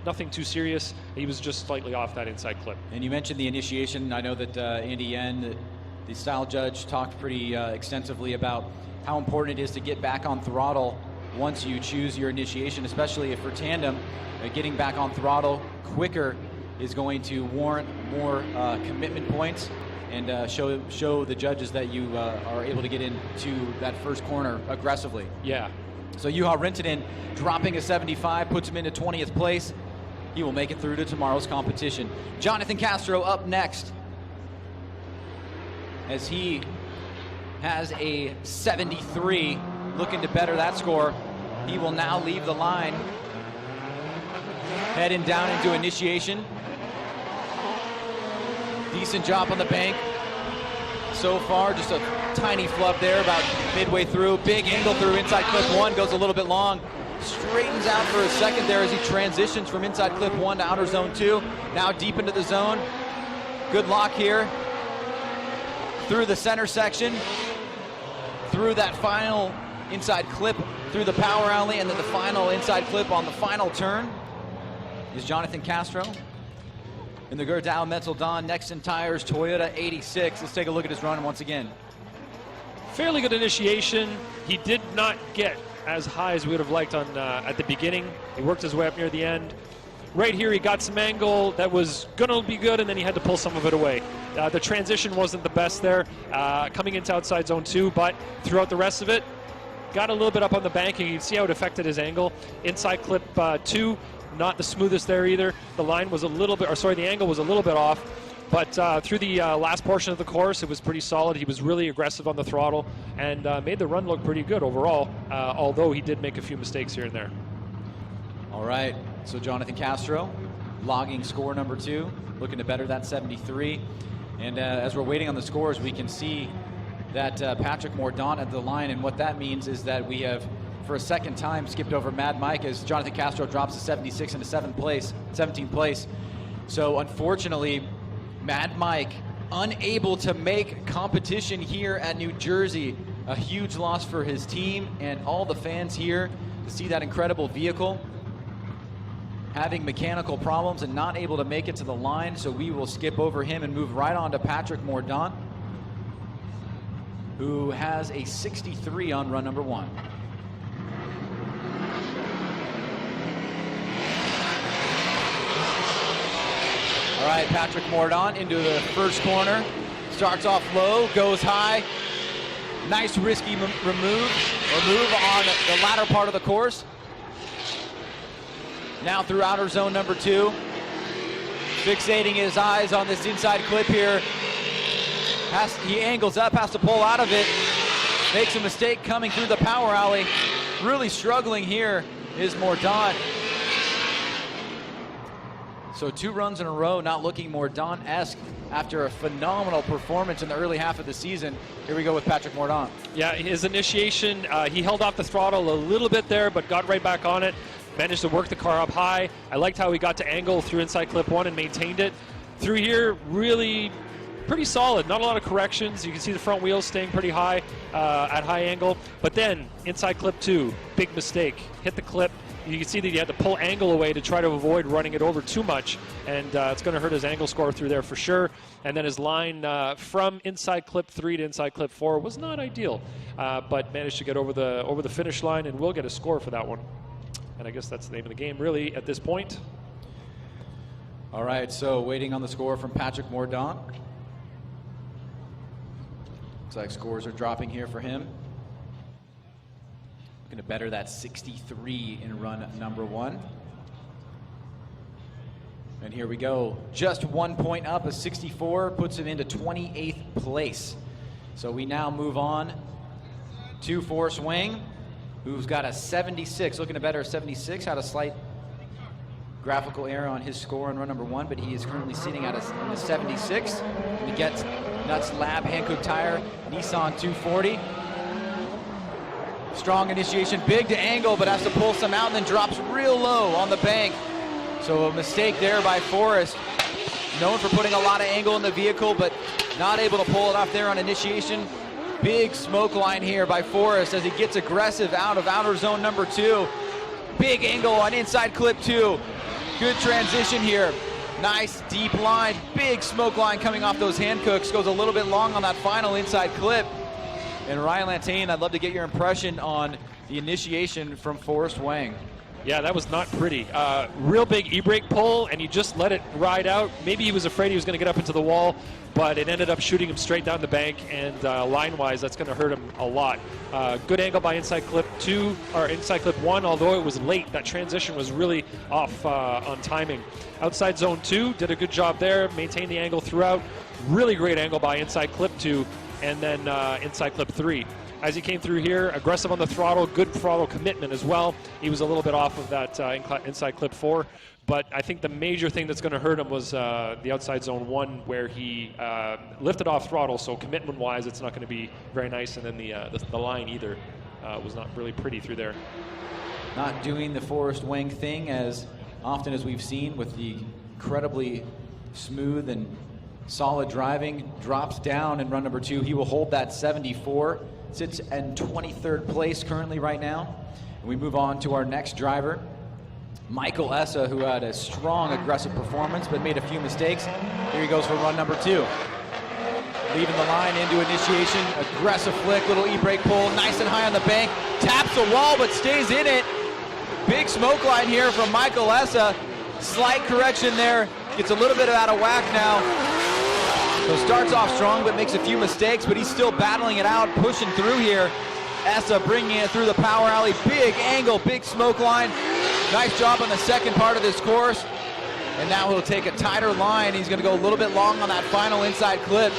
Nothing too serious. He was just slightly off that inside clip. And you mentioned the initiation. I know that Andy Yen, the style judge, talked pretty extensively about how important it is to get back on throttle once you choose your initiation, especially if for tandem, getting back on throttle quicker is going to warrant more commitment points and show the judges that you are able to get into that first corner aggressively. Yeah. So Juha Rintenen dropping a 75 puts him into 20th place. He will make it through to tomorrow's competition. Jonathan Castro up next as he has a 73, looking to better that score. He will now leave the line, heading down into initiation. Decent job on the bank so far, just a tiny flub there about midway through. Big angle through inside clip 1, goes a little bit long. straightens out for a second there as he transitions from inside clip 1 to outer zone 2. Now deep into the zone. Good lock here. Through the center section. Through that final inside clip, through the power alley, and then the final inside clip on the final turn is Jonathan Castro. In the Gerdau Metzel Don, Nexen Tires, Toyota 86. Let's take a look at his run once again. Fairly good initiation. He did not get as high as we would have liked on at the beginning. He worked his way up near the end. Right here, he got some angle that was going to be good, and then he had to pull some of it away. The transition wasn't the best there, coming into outside zone 2, but throughout the rest of it, got a little bit up on the bank, and you can see how it affected his angle. Inside clip 2, not the smoothest there either. The line was a little bit, or sorry, the angle was a little bit off. But through the last portion of the course, it was pretty solid. He was really aggressive on the throttle and made the run look pretty good overall, although he did make a few mistakes here and there. All right, so Jonathan Castro, logging score number 2, looking to better that 73. And as we're waiting on the scores, we can see that Patrick Mourdaunt at the line, and what that means is that we have, for a second time, skipped over Mad Mike as Jonathan Castro drops to 76 into 17th place. So unfortunately, Mad Mike unable to make competition here at New Jersey. A huge loss for his team and all the fans here to see that incredible vehicle having mechanical problems and not able to make it to the line. So we will skip over him and move right on to Patrick Mourdaunt, who has a 63 on run number 1. All right, Patrick Mourdaunt into the first corner. Starts off low, goes high. Nice risky move on the latter part of the course. Now through outer zone number 2. Fixating his eyes on this inside clip here. He angles up, has to pull out of it. Makes a mistake coming through the power alley. Really struggling here is Mourdaunt. So 2 runs in a row, not looking Mourdaunt-esque after a phenomenal performance in the early half of the season. Here we go with Patrick Mourdaunt. Yeah, his initiation, he held off the throttle a little bit there, but got right back on it. Managed to work the car up high. I liked how he got to angle through inside clip 1 and maintained it. Through here, really pretty solid. Not a lot of corrections. You can see the front wheels staying pretty high at high angle. But then inside clip 2, big mistake. Hit the clip. You can see that he had to pull angle away to try to avoid running it over too much, and it's going to hurt his angle score through there for sure. And then his line from inside clip 3 to inside clip 4 was not ideal, but managed to get over the finish line, and will get a score for that one. And I guess that's the name of the game, really, at this point. All right, so waiting on the score from Patrick Mourdaunt. Looks like scores are dropping here for him. Going to better that 63 in run number 1. And here we go. Just 1 point up. A 64 puts him into 28th place. So we now move on to Forrest Wang, who's got a 76. Looking to better a 76. Had a slight graphical error on his score in run number 1, but he is currently sitting at a 76. He gets Nuts Lab Hankook Tire Nissan 240. Strong initiation, big to angle, but has to pull some out and then drops real low on the bank. So a mistake there by Forrest. Known for putting a lot of angle in the vehicle, but not able to pull it off there on initiation. Big smoke line here by Forrest as he gets aggressive out of outer zone number 2. Big angle on inside clip 2. Good transition here. Nice deep line, big smoke line coming off those Hankooks. Goes a little bit long on that final inside clip. And Ryan Lantane, I'd love to get your impression on the initiation from Forrest Wang. Yeah, that was not pretty. Real big e-brake pull, and he just let it ride out. Maybe he was afraid he was going to get up into the wall, but it ended up shooting him straight down the bank, and line-wise, that's going to hurt him a lot. Good angle by inside clip 2, or inside clip 1, although it was late. That transition was really off on timing. Outside zone 2, did a good job there, maintained the angle throughout. Really great angle by inside clip 2. And then inside clip 3. As he came through here, aggressive on the throttle, good throttle commitment as well. He was a little bit off of that inside clip 4, but I think the major thing that's going to hurt him was the outside zone 1, where he lifted off throttle, so commitment-wise, it's not going to be very nice, and then the line either was not really pretty through there. Not doing the Forrest Wang thing as often as we've seen with the incredibly smooth and solid driving. Drops down in run number 2. He will hold that 74. Sits in 23rd place currently right now. And we move on to our next driver, Michael Essa, who had a strong, aggressive performance but made a few mistakes. Here he goes for run number 2. Leaving the line into initiation, aggressive flick, little e-brake pull, nice and high on the bank, taps the wall but stays in it. Big smoke line here from Michael Essa. Slight correction there, gets a little bit out of whack now. So starts off strong but makes a few mistakes, but he's still battling it out, pushing through here. Essa bringing it through the power alley, big angle, big smoke line. Nice job on the second part of this course. And now he'll take a tighter line. He's gonna go a little bit long on that final inside clip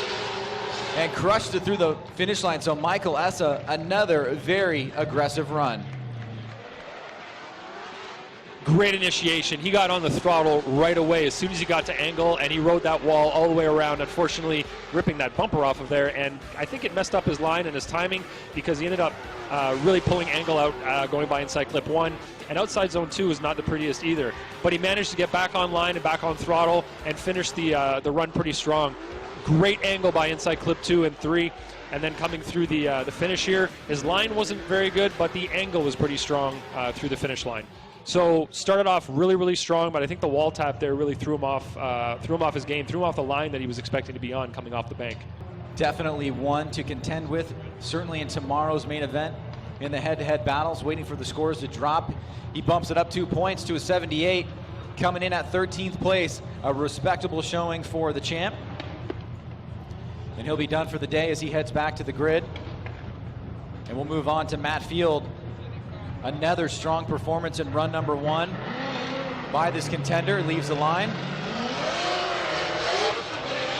and crushed it through the finish line. So Michael Essa, another very aggressive run. Great initiation. He got on the throttle right away as soon as he got to angle, and he rode that wall all the way around, unfortunately ripping that bumper off of there. And I think it messed up his line and his timing because he ended up really pulling angle out going by inside clip 1. And outside zone 2 is not the prettiest either. But he managed to get back on line and back on throttle and finish the run pretty strong. Great angle by inside clip 2 and 3. And then coming through the finish here, his line wasn't very good, but the angle was pretty strong through the finish line. So started off really, really strong, but I think the wall tap there really threw him off his game, threw him off the line that he was expecting to be on coming off the bank. Definitely one to contend with, certainly in tomorrow's main event in the head-to-head battles, waiting for the scores to drop. He bumps it up 2 points to a 78, coming in at 13th place, a respectable showing for the champ. And he'll be done for the day as he heads back to the grid. And we'll move on to Matt Field. Another strong performance in run number 1 by this contender, leaves the line.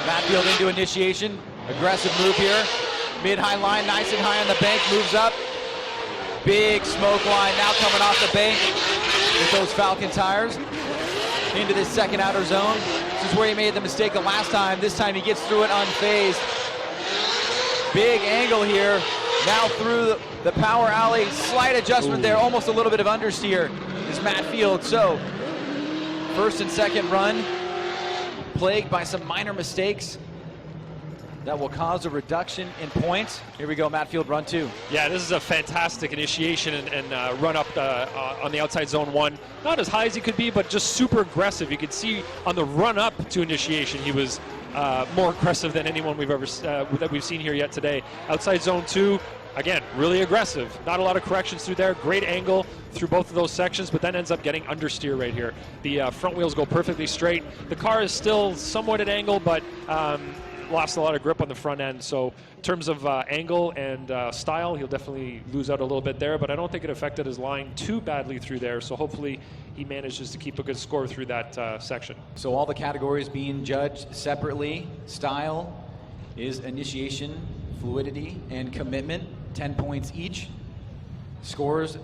Matt Field into initiation, aggressive move here. Mid-high line, nice and high on the bank, moves up. Big smoke line now coming off the bank with those Falcon tires. Into this second outer zone. This is where he made the mistake the last time. This time he gets through it unfazed. Big angle here. Now through the power alley, slight adjustment there, almost a little bit of understeer is Matt Field. So, first and second run, plagued by some minor mistakes that will cause a reduction in points. Here we go, Matt Field, run 2. Yeah, this is a fantastic initiation and run up on the outside zone 1. Not as high as he could be, but just super aggressive. You could see on the run up to initiation, he was more aggressive than anyone that we've seen here yet today. Outside zone 2, again, really aggressive. Not a lot of corrections through there. Great angle through both of those sections, but then ends up getting understeer right here. The front wheels go perfectly straight. The car is still somewhat at angle, but lost a lot of grip on the front end. So in terms of angle and style, he'll definitely lose out a little bit there, but I don't think it affected his line too badly through there. So hopefully he manages to keep a good score through that section. So all the categories being judged separately. Style is initiation, fluidity, and commitment, 10 points each. Scores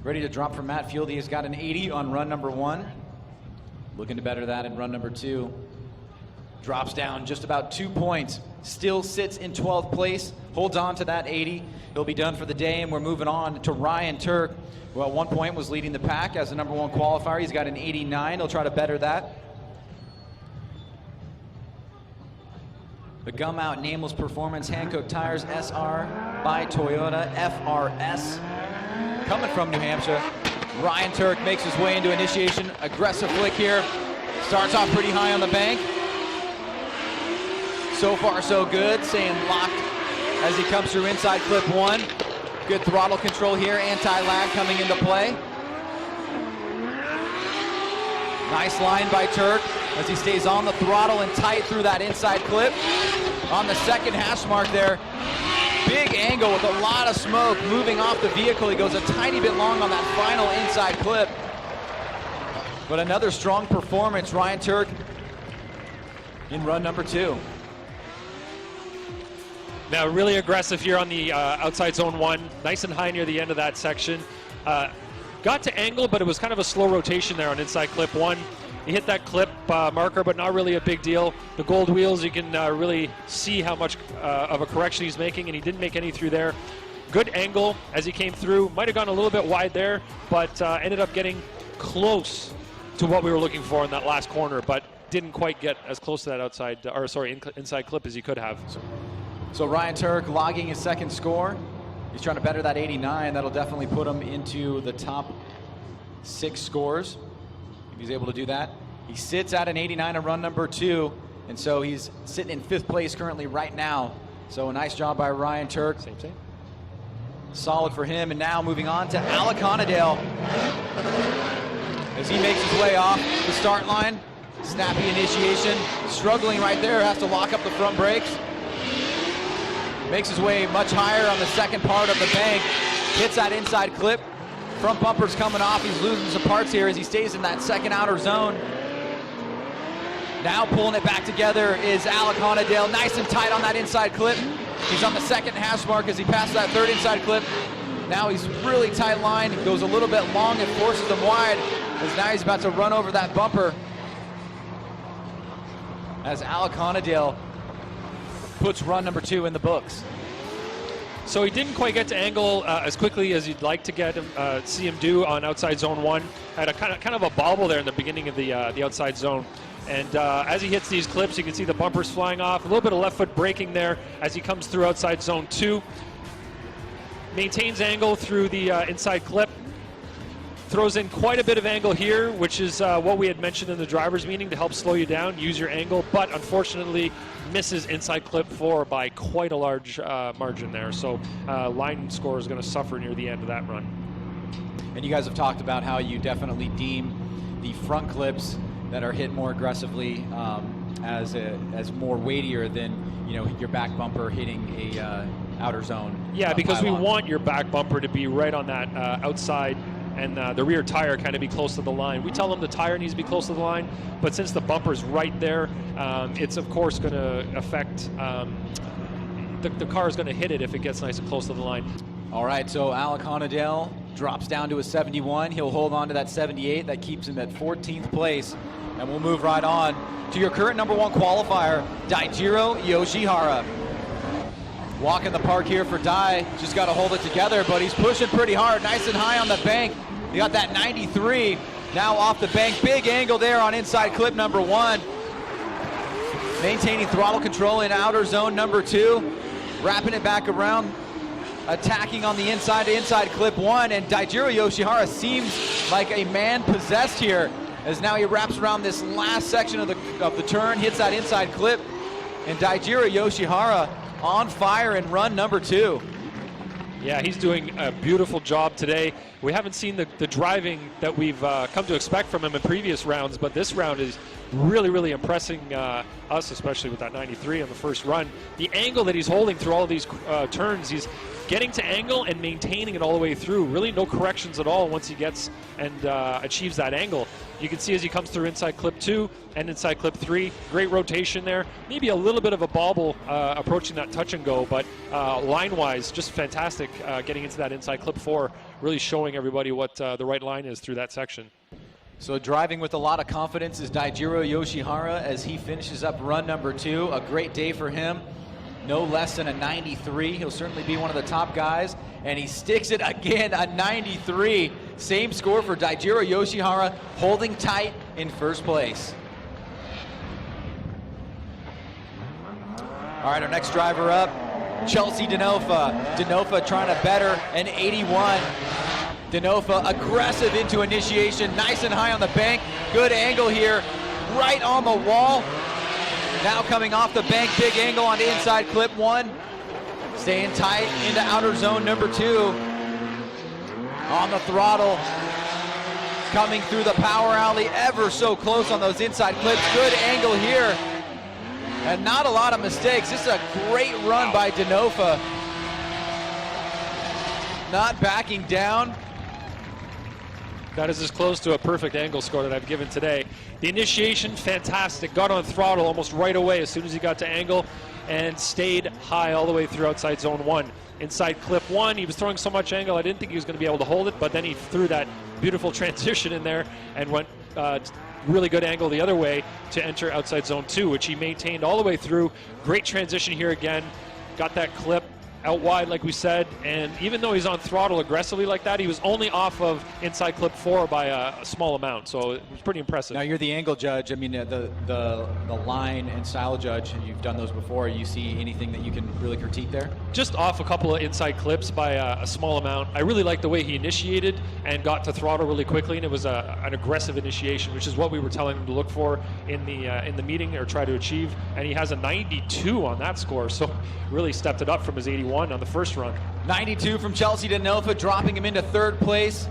ready to drop from Matt Field. He has got an 80 on run number 1. Looking to better that in run number 2. Drops down just about 2 points. Still sits in 12th place. Holds on to that 80. He'll be done for the day, and we're moving on to Ryan Tuerck, who at one point was leading the pack as the number 1 qualifier. He's got an 89. He'll try to better that. The Gum Out Nameless Performance Hankook Tires SR by Toyota FRS. Coming from New Hampshire, Ryan Tuerck makes his way into initiation. Aggressive flick here. Starts off pretty high on the bank. So far so good, staying locked as he comes through inside clip 1. Good throttle control here, anti-lag coming into play. Nice line by Tuerck as he stays on the throttle and tight through that inside clip. On the second hash mark there, big angle with a lot of smoke moving off the vehicle. He goes a tiny bit long on that final inside clip. But another strong performance, Ryan Tuerck in run number 2. Now really aggressive here on the outside zone 1, nice and high near the end of that section. Got to angle, but it was kind of a slow rotation there on inside clip 1. He hit that clip marker, but not really a big deal. The gold wheels, you can really see how much of a correction he's making, and he didn't make any through there. Good angle as he came through. Might have gone a little bit wide there, but ended up getting close to what we were looking for in that last corner, but didn't quite get as close to that inside clip as he could have. So Ryan Tuerck logging his second score. He's trying to better that 89. That'll definitely put him into the top 6 scores if he's able to do that. He sits at an 89 on run number 2, and so he's sitting in 5th place currently right now. So a nice job by Ryan Tuerck. Same. Solid for him. And now moving on to Alec Hohnadell as he makes his way off the start line. Snappy initiation, struggling right there, has to lock up the front brakes. Makes his way much higher on the second part of the bank, hits that inside clip. Front bumper's coming off, he's losing some parts here as he stays in that second outer zone. Now pulling it back together is Alec Hohnadell, nice and tight on that inside clip. He's on the second hash mark as he passes that third inside clip. Now he's really tight line, goes a little bit long and forces him wide as now he's about to run over that bumper. As Alec Hohnadell puts run number 2 in the books. So he didn't quite get to angle as quickly as you'd like to see him do on outside zone 1. Had a kind of a bobble there in the beginning of the outside zone. And as he hits these clips, you can see the bumpers flying off. A little bit of left foot braking there as he comes through outside zone 2. Maintains angle through the inside clip. Throws in quite a bit of angle here, which is what we had mentioned in the driver's meeting to help slow you down, use your angle, but unfortunately misses inside clip 4 by quite a large margin there. So line score is going to suffer near the end of that run. And you guys have talked about how you definitely deem the front clips that are hit more aggressively as more weightier than your back bumper hitting a outer zone. Yeah, because we pylon. want your back bumper to be right on that outside and the rear tire kind of be close to the line. We tell them the tire needs to be close to the line, but since the bumper's right there, it's of course going to affect, the car is going to hit it if it gets nice and close to the line. All right, so Alec Hohnadell drops down to a 71. He'll hold on to that 78. That keeps him at 14th place. And we'll move right on to your current number 1 qualifier, Daijiro Yoshihara. Walking the park here for Dai, just got to hold it together, but he's pushing pretty hard, nice and high on the bank. You got that 93, now off the bank, big angle there on inside clip number 1. Maintaining throttle control in outer zone number 2, wrapping it back around, attacking on the inside to inside clip 1, and Daijiro Yoshihara seems like a man possessed here, as now he wraps around this last section of the turn, hits that inside clip, and Daijiro Yoshihara on fire in run number 2. Yeah, he's doing a beautiful job today. We haven't seen the driving that we've come to expect from him in previous rounds, but this round is really impressing us, especially with that 93 on the first run. The angle that he's holding through all of these turns, he's getting to angle and maintaining it all the way through. Really no corrections at all once he gets and achieves that angle. You can see as he comes through inside clip 2 and inside clip 3, great rotation there. Maybe a little bit of a bobble approaching that touch and go, but line-wise, just fantastic getting into that inside clip 4, really showing everybody what the right line is through that section. So driving with a lot of confidence is Daijiro Yoshihara as he finishes up run number 2. A great day for him. No less than a 93. He'll certainly be one of the top guys. And he sticks it again, a 93. Same score for Daijiro Yoshihara, holding tight in first place. All right, our next driver up, Chelsea Denofa. Denofa trying to better an 81. Denofa aggressive into initiation, nice and high on the bank. Good angle here, right on the wall. Now coming off the bank, big angle on the inside clip 1. Staying tight into outer zone number 2. On the throttle. Coming through the power alley, ever so close on those inside clips. Good angle here. And not a lot of mistakes. This is a great run by Denofa. Not backing down. That is as close to a perfect angle score that I've given today. The initiation, fantastic. Got on throttle almost right away as soon as he got to angle and stayed high all the way through outside zone 1. Inside clip 1, he was throwing so much angle, I didn't think he was going to be able to hold it, but then he threw that beautiful transition in there and went really good angle the other way to enter outside zone 2, which he maintained all the way through. Great transition here again. Got that clip out wide, like we said, and even though he's on throttle aggressively like that, he was only off of inside clip 4 by a small amount, so it was pretty impressive. Now you're the angle judge. I mean, the line and style judge. You've done those before. You see anything that you can really critique there? Just off a couple of inside clips by a small amount. I really liked the way he initiated and got to throttle really quickly, and it was an aggressive initiation, which is what we were telling him to look for in the meeting or try to achieve. And he has a 92 on that score, so really stepped it up from his 81 on the first run. 92 from Chelsea Denofa, dropping him into third place.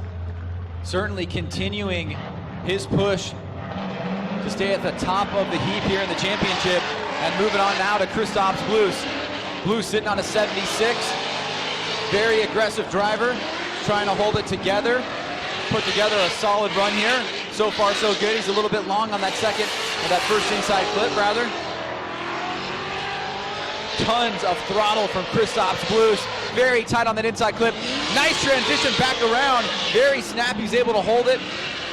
Certainly continuing his push to stay at the top of the heap here in the championship. And moving on now to Kristaps Bluss. Bluss sitting on a 76. Very aggressive driver, trying to hold it together. Put together a solid run here. So far so good. He's a little bit long on that first inside clip rather. Tons of throttle from Kristaps Bluss. Very tight on that inside clip. Nice transition back around. Very snappy. He's able to hold it.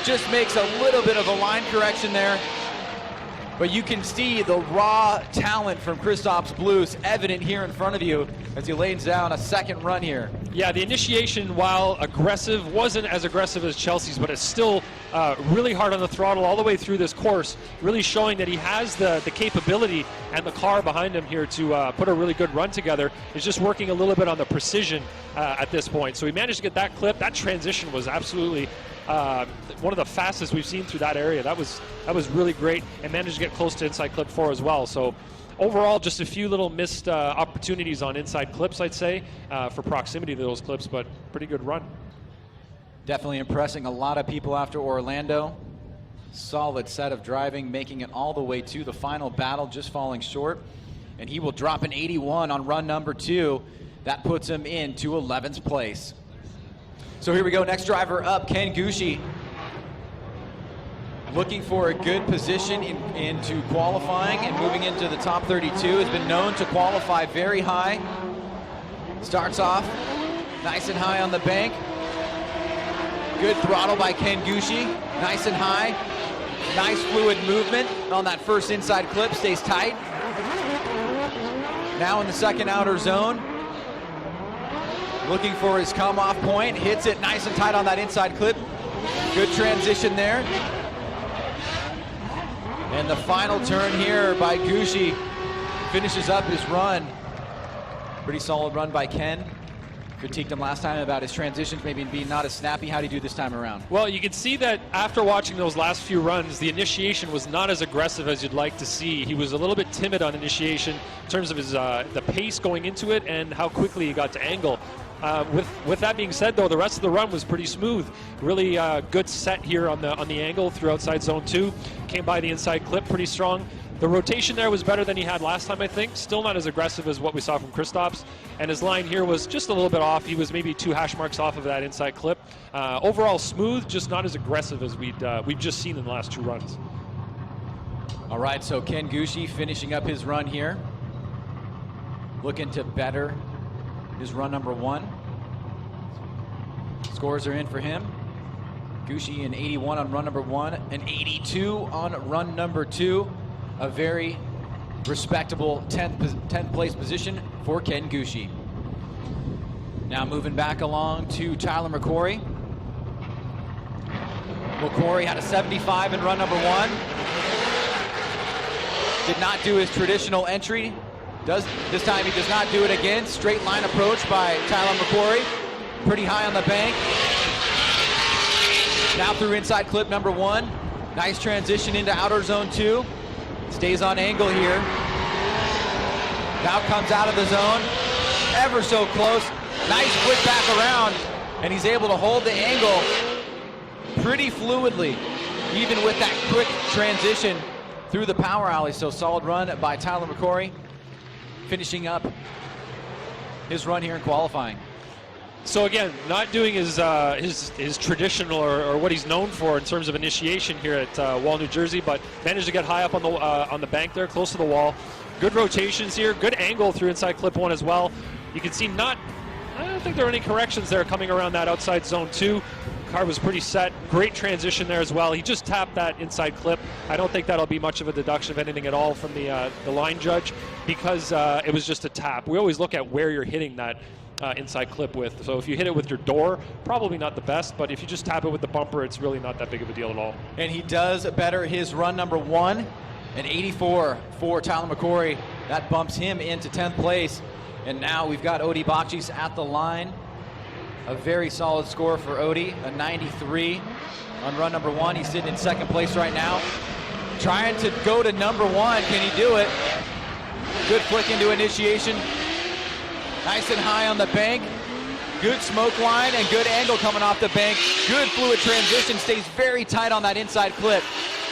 Just makes a little bit of a line correction there. But you can see the raw talent from Kristaps Bluss evident here in front of you as he lays down a second run here. Yeah, the initiation, while aggressive, wasn't as aggressive as Chelsea's, but it's still really hard on the throttle all the way through this course, really showing that he has the capability and the car behind him here to put a really good run together. He's just working a little bit on the precision at this point. So he managed to get that clip. That transition was absolutely one of the fastest we've seen through that area. That was really great, and managed to get close to inside clip 4 as well. So overall, just a few little missed opportunities on inside clips, I'd say, for proximity to those clips, but pretty good run. Definitely impressing a lot of people after Orlando. Solid set of driving, making it all the way to the final battle, just falling short. And he will drop an 81 on run number 2. That puts him into 11th place. So here we go, next driver up, Ken Gushi. Looking for a good position into qualifying and moving into the top 32. Has been known to qualify very high. Starts off nice and high on the bank. Good throttle by Ken Gushi, nice and high. Nice fluid movement on that first inside clip, stays tight. Now in the second outer zone. Looking for his come-off point, hits it nice and tight on that inside clip. Good transition there. And the final turn here by Gushi finishes up his run. Pretty solid run by Ken. Critiqued him last time about his transitions maybe being not as snappy. How did he do this time around? Well, you can see that after watching those last few runs, the initiation was not as aggressive as you'd like to see. He was a little bit timid on initiation in terms of his the pace going into it and how quickly he got to angle. With that being said, though, the rest of the run was pretty smooth. Really good set here on the angle through outside zone 2. Came by the inside clip pretty strong. The rotation there was better than he had last time, I think. Still not as aggressive as what we saw from Kristaps. And his line here was just a little bit off. He was maybe 2 hash marks off of that inside clip. Overall smooth, just not as aggressive as we've just seen in the last 2 runs. All right, so Ken Gushi finishing up his run here. Looking to better his run number 1. Scores are in for him. Gushi an 81 on run number 1, an 82 on run number 2. A very respectable 10th place position for Ken Gushi. Now moving back along to Tyler Mcquarrie. Mcquarrie had a 75 in run number 1. Did not do his traditional entry. This time he does not do it again. Straight line approach by Tyler Mcquarrie. Pretty high on the bank. Now through inside clip number 1. Nice transition into outer zone 2. Stays on angle here. Now comes out of the zone. Ever so close. Nice quick back around. And he's able to hold the angle pretty fluidly, even with that quick transition through the power alley. So solid run by Tyler Mcquarrie, finishing up his run here in qualifying. So again, not doing his traditional or what he's known for in terms of initiation here at Wall, New Jersey, but managed to get high up on the bank there, close to the wall. Good rotations here, good angle through inside clip 1 as well. You can see I don't think there are any corrections there coming around that outside zone 2. Car was pretty set. Great transition there as well. He just tapped that inside clip. I don't think that'll be much of a deduction of anything at all from the line judge. because it was just a tap. We always look at where you're hitting that inside clip with. So if you hit it with your door, probably not the best, but if you just tap it with the bumper, it's really not that big of a deal at all. And he does better his run number 1, an 84 for Tyler Mcquarrie. That bumps him into 10th place. And now we've got Odi Bakchis at the line. A very solid score for Odi, a 93 on run number 1. He's sitting in 2nd place right now. Trying to go to number 1. Can he do it? Good flick into initiation. Nice and high on the bank. Good smoke line and good angle coming off the bank. Good fluid transition. Stays very tight on that inside clip.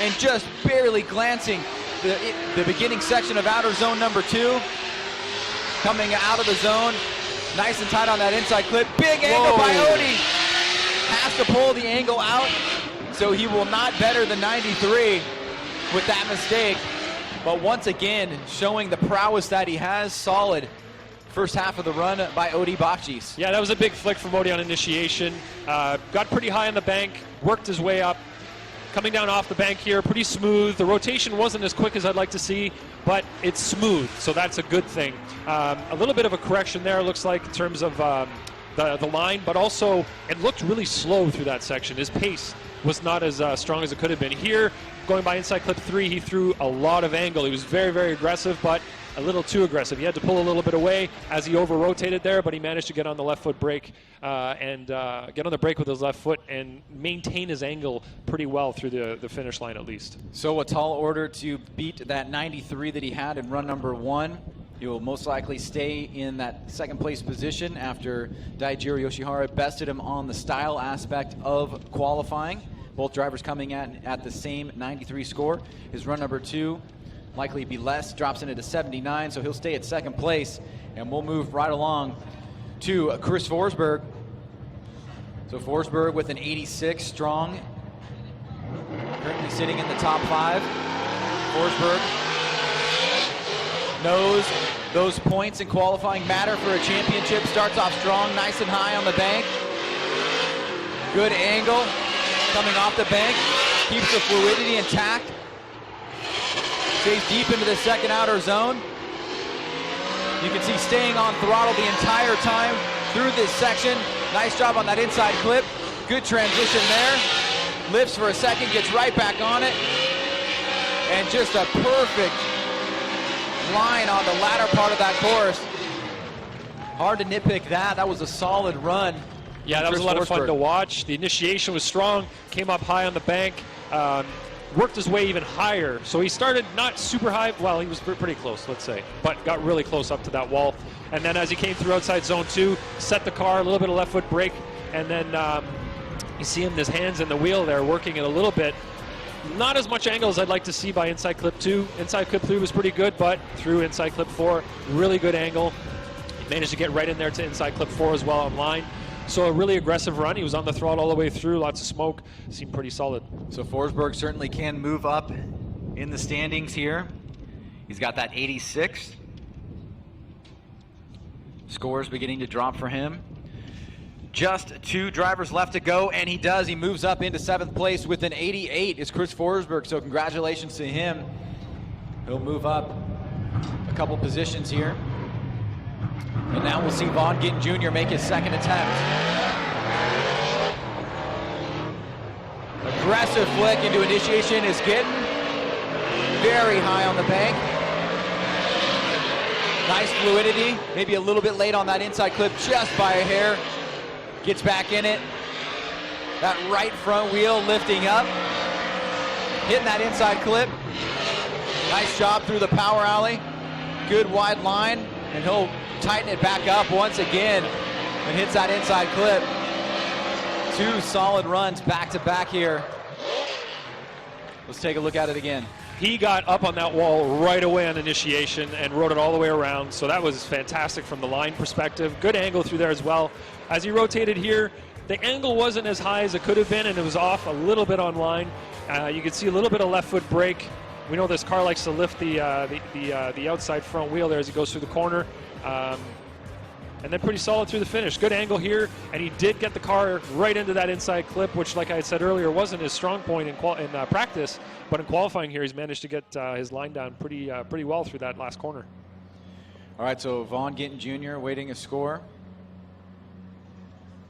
And just barely glancing the beginning section of outer zone number 2. Coming out of the zone. Nice and tight on that inside clip. Big angle by Odi. Has to pull the angle out. So he will not better the 93 with that mistake. But once again, showing the prowess that he has. Solid first half of the run by Odi Bakchis. Yeah, that was a big flick from Odi on initiation. Got pretty high on the bank, worked his way up. Coming down off the bank here, pretty smooth. The rotation wasn't as quick as I'd like to see, but it's smooth, so that's a good thing. A little bit of a correction there, looks like, in terms of the line, but also it looked really slow through that section. His pace was not as strong as it could have been. Here, going by inside clip 3, he threw a lot of angle. He was very, very aggressive, but a little too aggressive. He had to pull a little bit away as he over-rotated there, but he managed to get on the left foot brake and get on the brake with his left foot and maintain his angle pretty well through the finish line at least. So a tall order to beat that 93 that he had in run number 1. He will most likely stay in that 2nd place position after Daijiro Yoshihara bested him on the style aspect of qualifying. Both drivers coming at the same 93 score. His run number 2 likely be less, drops into 79, so he'll stay at 2nd place. And we'll move right along to Chris Forsberg. So Forsberg with an 86 strong, currently sitting in the top 5. Forsberg knows those points in qualifying matter for a championship. Starts off strong, nice and high on the bank. Good angle coming off the bank. Keeps the fluidity intact. Stays deep into the 2nd outer zone. You can see staying on throttle the entire time through this section. Nice job on that inside clip. Good transition there. Lifts for a second, gets right back on it. And just a perfect line on the latter part of that course. Hard to nitpick that. That was a solid run. Yeah, that was a lot of fun to watch. The initiation was strong, came up high on the bank, worked his way even higher. So he started not super high, well, he was pretty close, let's say, but got really close up to that wall. And then as he came through outside zone 2, set the car, a little bit of left foot brake, and then you see him, his hands in the wheel there, working it a little bit. Not as much angle as I'd like to see by inside clip 2. Inside clip 3 was pretty good, but through inside clip 4, really good angle. He managed to get right in there to inside clip 4 as well on line. So a really aggressive run. He was on the throttle all the way through, lots of smoke, seemed pretty solid. So Forsberg certainly can move up in the standings here. He's got that 86. Scores beginning to drop for him. Just 2 drivers left to go, and he does. He moves up into 7th place with an 88. It's Chris Forsberg, so congratulations to him. He'll move up a couple positions here. And now we'll see Vaughn Gittin Jr. make his 2nd attempt. Aggressive flick into initiation is Gittin. Very high on the bank. Nice fluidity. Maybe a little bit late on that inside clip just by a hair. Gets back in it. That right front wheel lifting up. Hitting that inside clip. Nice job through the power alley. Good wide line. And he'll tighten it back up once again and hits that inside clip. 2 solid runs back to back here. Let's take a look at it again. He got up on that wall right away on initiation and rode it all the way around, so that was fantastic from the line perspective. Good angle through there as well. As he rotated here, the angle wasn't as high as it could have been, and it was off a little bit on line. You could see a little bit of left foot brake. We know this car likes to lift the outside front wheel there as he goes through the corner. And then pretty solid through the finish. Good angle here, and he did get the car right into that inside clip, which, like I said earlier, wasn't his strong point in practice, but in qualifying here, he's managed to get his line down pretty well through that last corner. All right, so Vaughn Gittin Jr. waiting a score.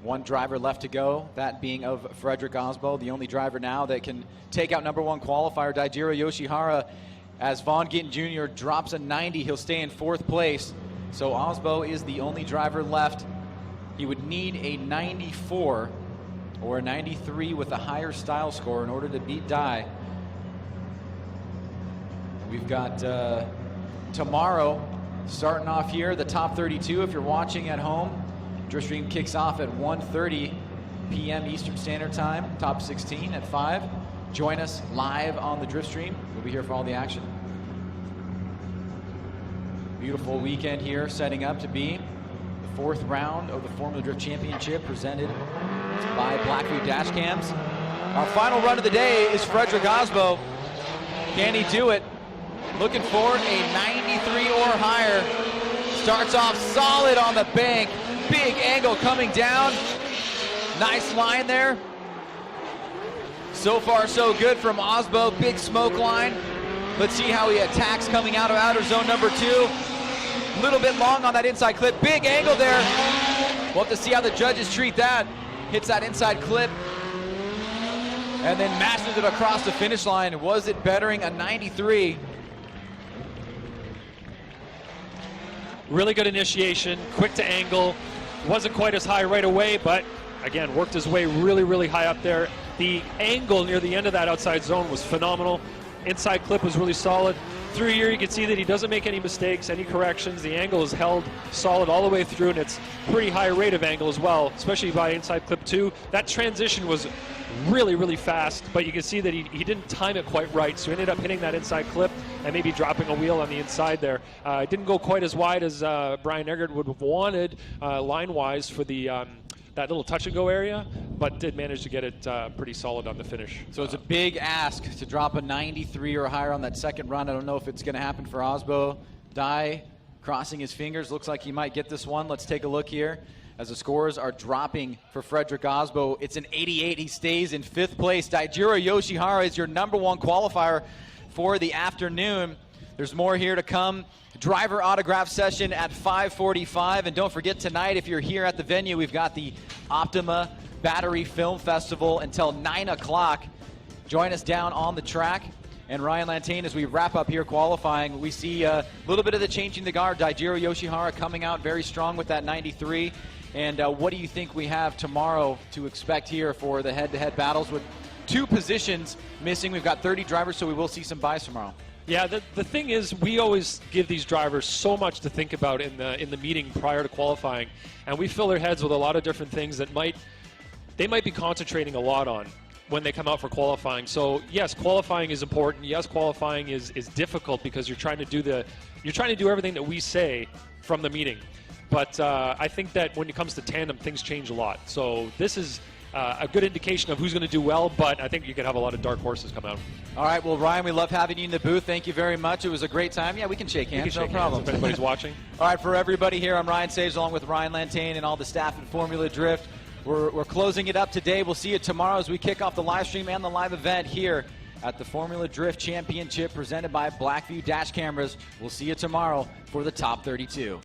One driver left to go, that being of Fredric Aasbo, the only driver now that can take out #1 qualifier, Daijiro Yoshihara. As Vaughn Gittin Jr. drops a 90, he'll stay in 4th place. So Aasbo is the only driver left. He would need a 94 or a 93 with a higher style score in order to beat Dai. We've got tomorrow starting off here, the top 32. If you're watching at home, Drift Stream kicks off at 1:30 p.m. Eastern Standard Time, top 16 at 5. Join us live on the Drift Stream. We'll be here for all the action. Beautiful weekend here, setting up to be the 4th round of the Formula Drift Championship presented by Blackview Dashcams. Our final run of the day is Fredric Aasbo. Can he do it? Looking for a 93 or higher. Starts off solid on the bank. Big angle coming down. Nice line there. So far, so good from Aasbo. Big smoke line. Let's see how he attacks coming out of outer zone number 2. A little bit long on that inside clip. Big angle there. We'll have to see how the judges treat that. Hits that inside clip. And then mashes it across the finish line. Was it bettering a 93? Really good initiation, quick to angle. Wasn't quite as high right away, but again, worked his way really, really high up there. The angle near the end of that outside zone was phenomenal. Inside clip was really solid. Through here, you can see that he doesn't make any mistakes, any corrections. The angle is held solid all the way through, and it's pretty high rate of angle as well, especially by inside clip 2. That transition was really, really fast, but you can see that he didn't time it quite right, so he ended up hitting that inside clip and maybe dropping a wheel on the inside there. It didn't go quite as wide as Brian Eggert would have wanted line-wise for the that little touch-and-go area, but did manage to get it pretty solid on the finish. So it's a big ask to drop a 93 or higher on that second run. I don't know if it's going to happen for Aasbo. Dai crossing his fingers. Looks like he might get this one. Let's take a look here as the scores are dropping for Fredric Aasbo. It's an 88. He stays in 5th place. Daijiro Yoshihara is your #1 qualifier for the afternoon. There's more here to come. Driver autograph session at 5:45. And don't forget tonight, if you're here at the venue, we've got the Optima Battery Film Festival until 9 o'clock. Join us down on the track. And Ryan Lantane, as we wrap up here qualifying, we see a little bit of the changing the guard. Daijiro Yoshihara coming out very strong with that 93. And what do you think we have tomorrow to expect here for the head-to-head battles with 2 positions missing? We've got 30 drivers, so we will see some buys tomorrow. Yeah, the thing is, we always give these drivers so much to think about in the meeting prior to qualifying, and we fill their heads with a lot of different things that they might be concentrating a lot on when they come out for qualifying. So yes, qualifying is important. Yes, qualifying is difficult because you're trying to do everything that we say from the meeting. But I think that when it comes to tandem, things change a lot. So this is a good indication of who's going to do well, but I think you could have a lot of dark horses come out. All right, well, Ryan, we love having you in the booth. Thank you very much. It was a great time. Yeah, we can shake hands, no problem. If anybody's watching. All right, for everybody here, I'm Ryan Saves along with Ryan Lantane and all the staff at Formula Drift. We're closing it up today. We'll see you tomorrow as we kick off the live stream and the live event here at the Formula Drift Championship presented by Blackview Dash Cameras. We'll see you tomorrow for the top 32.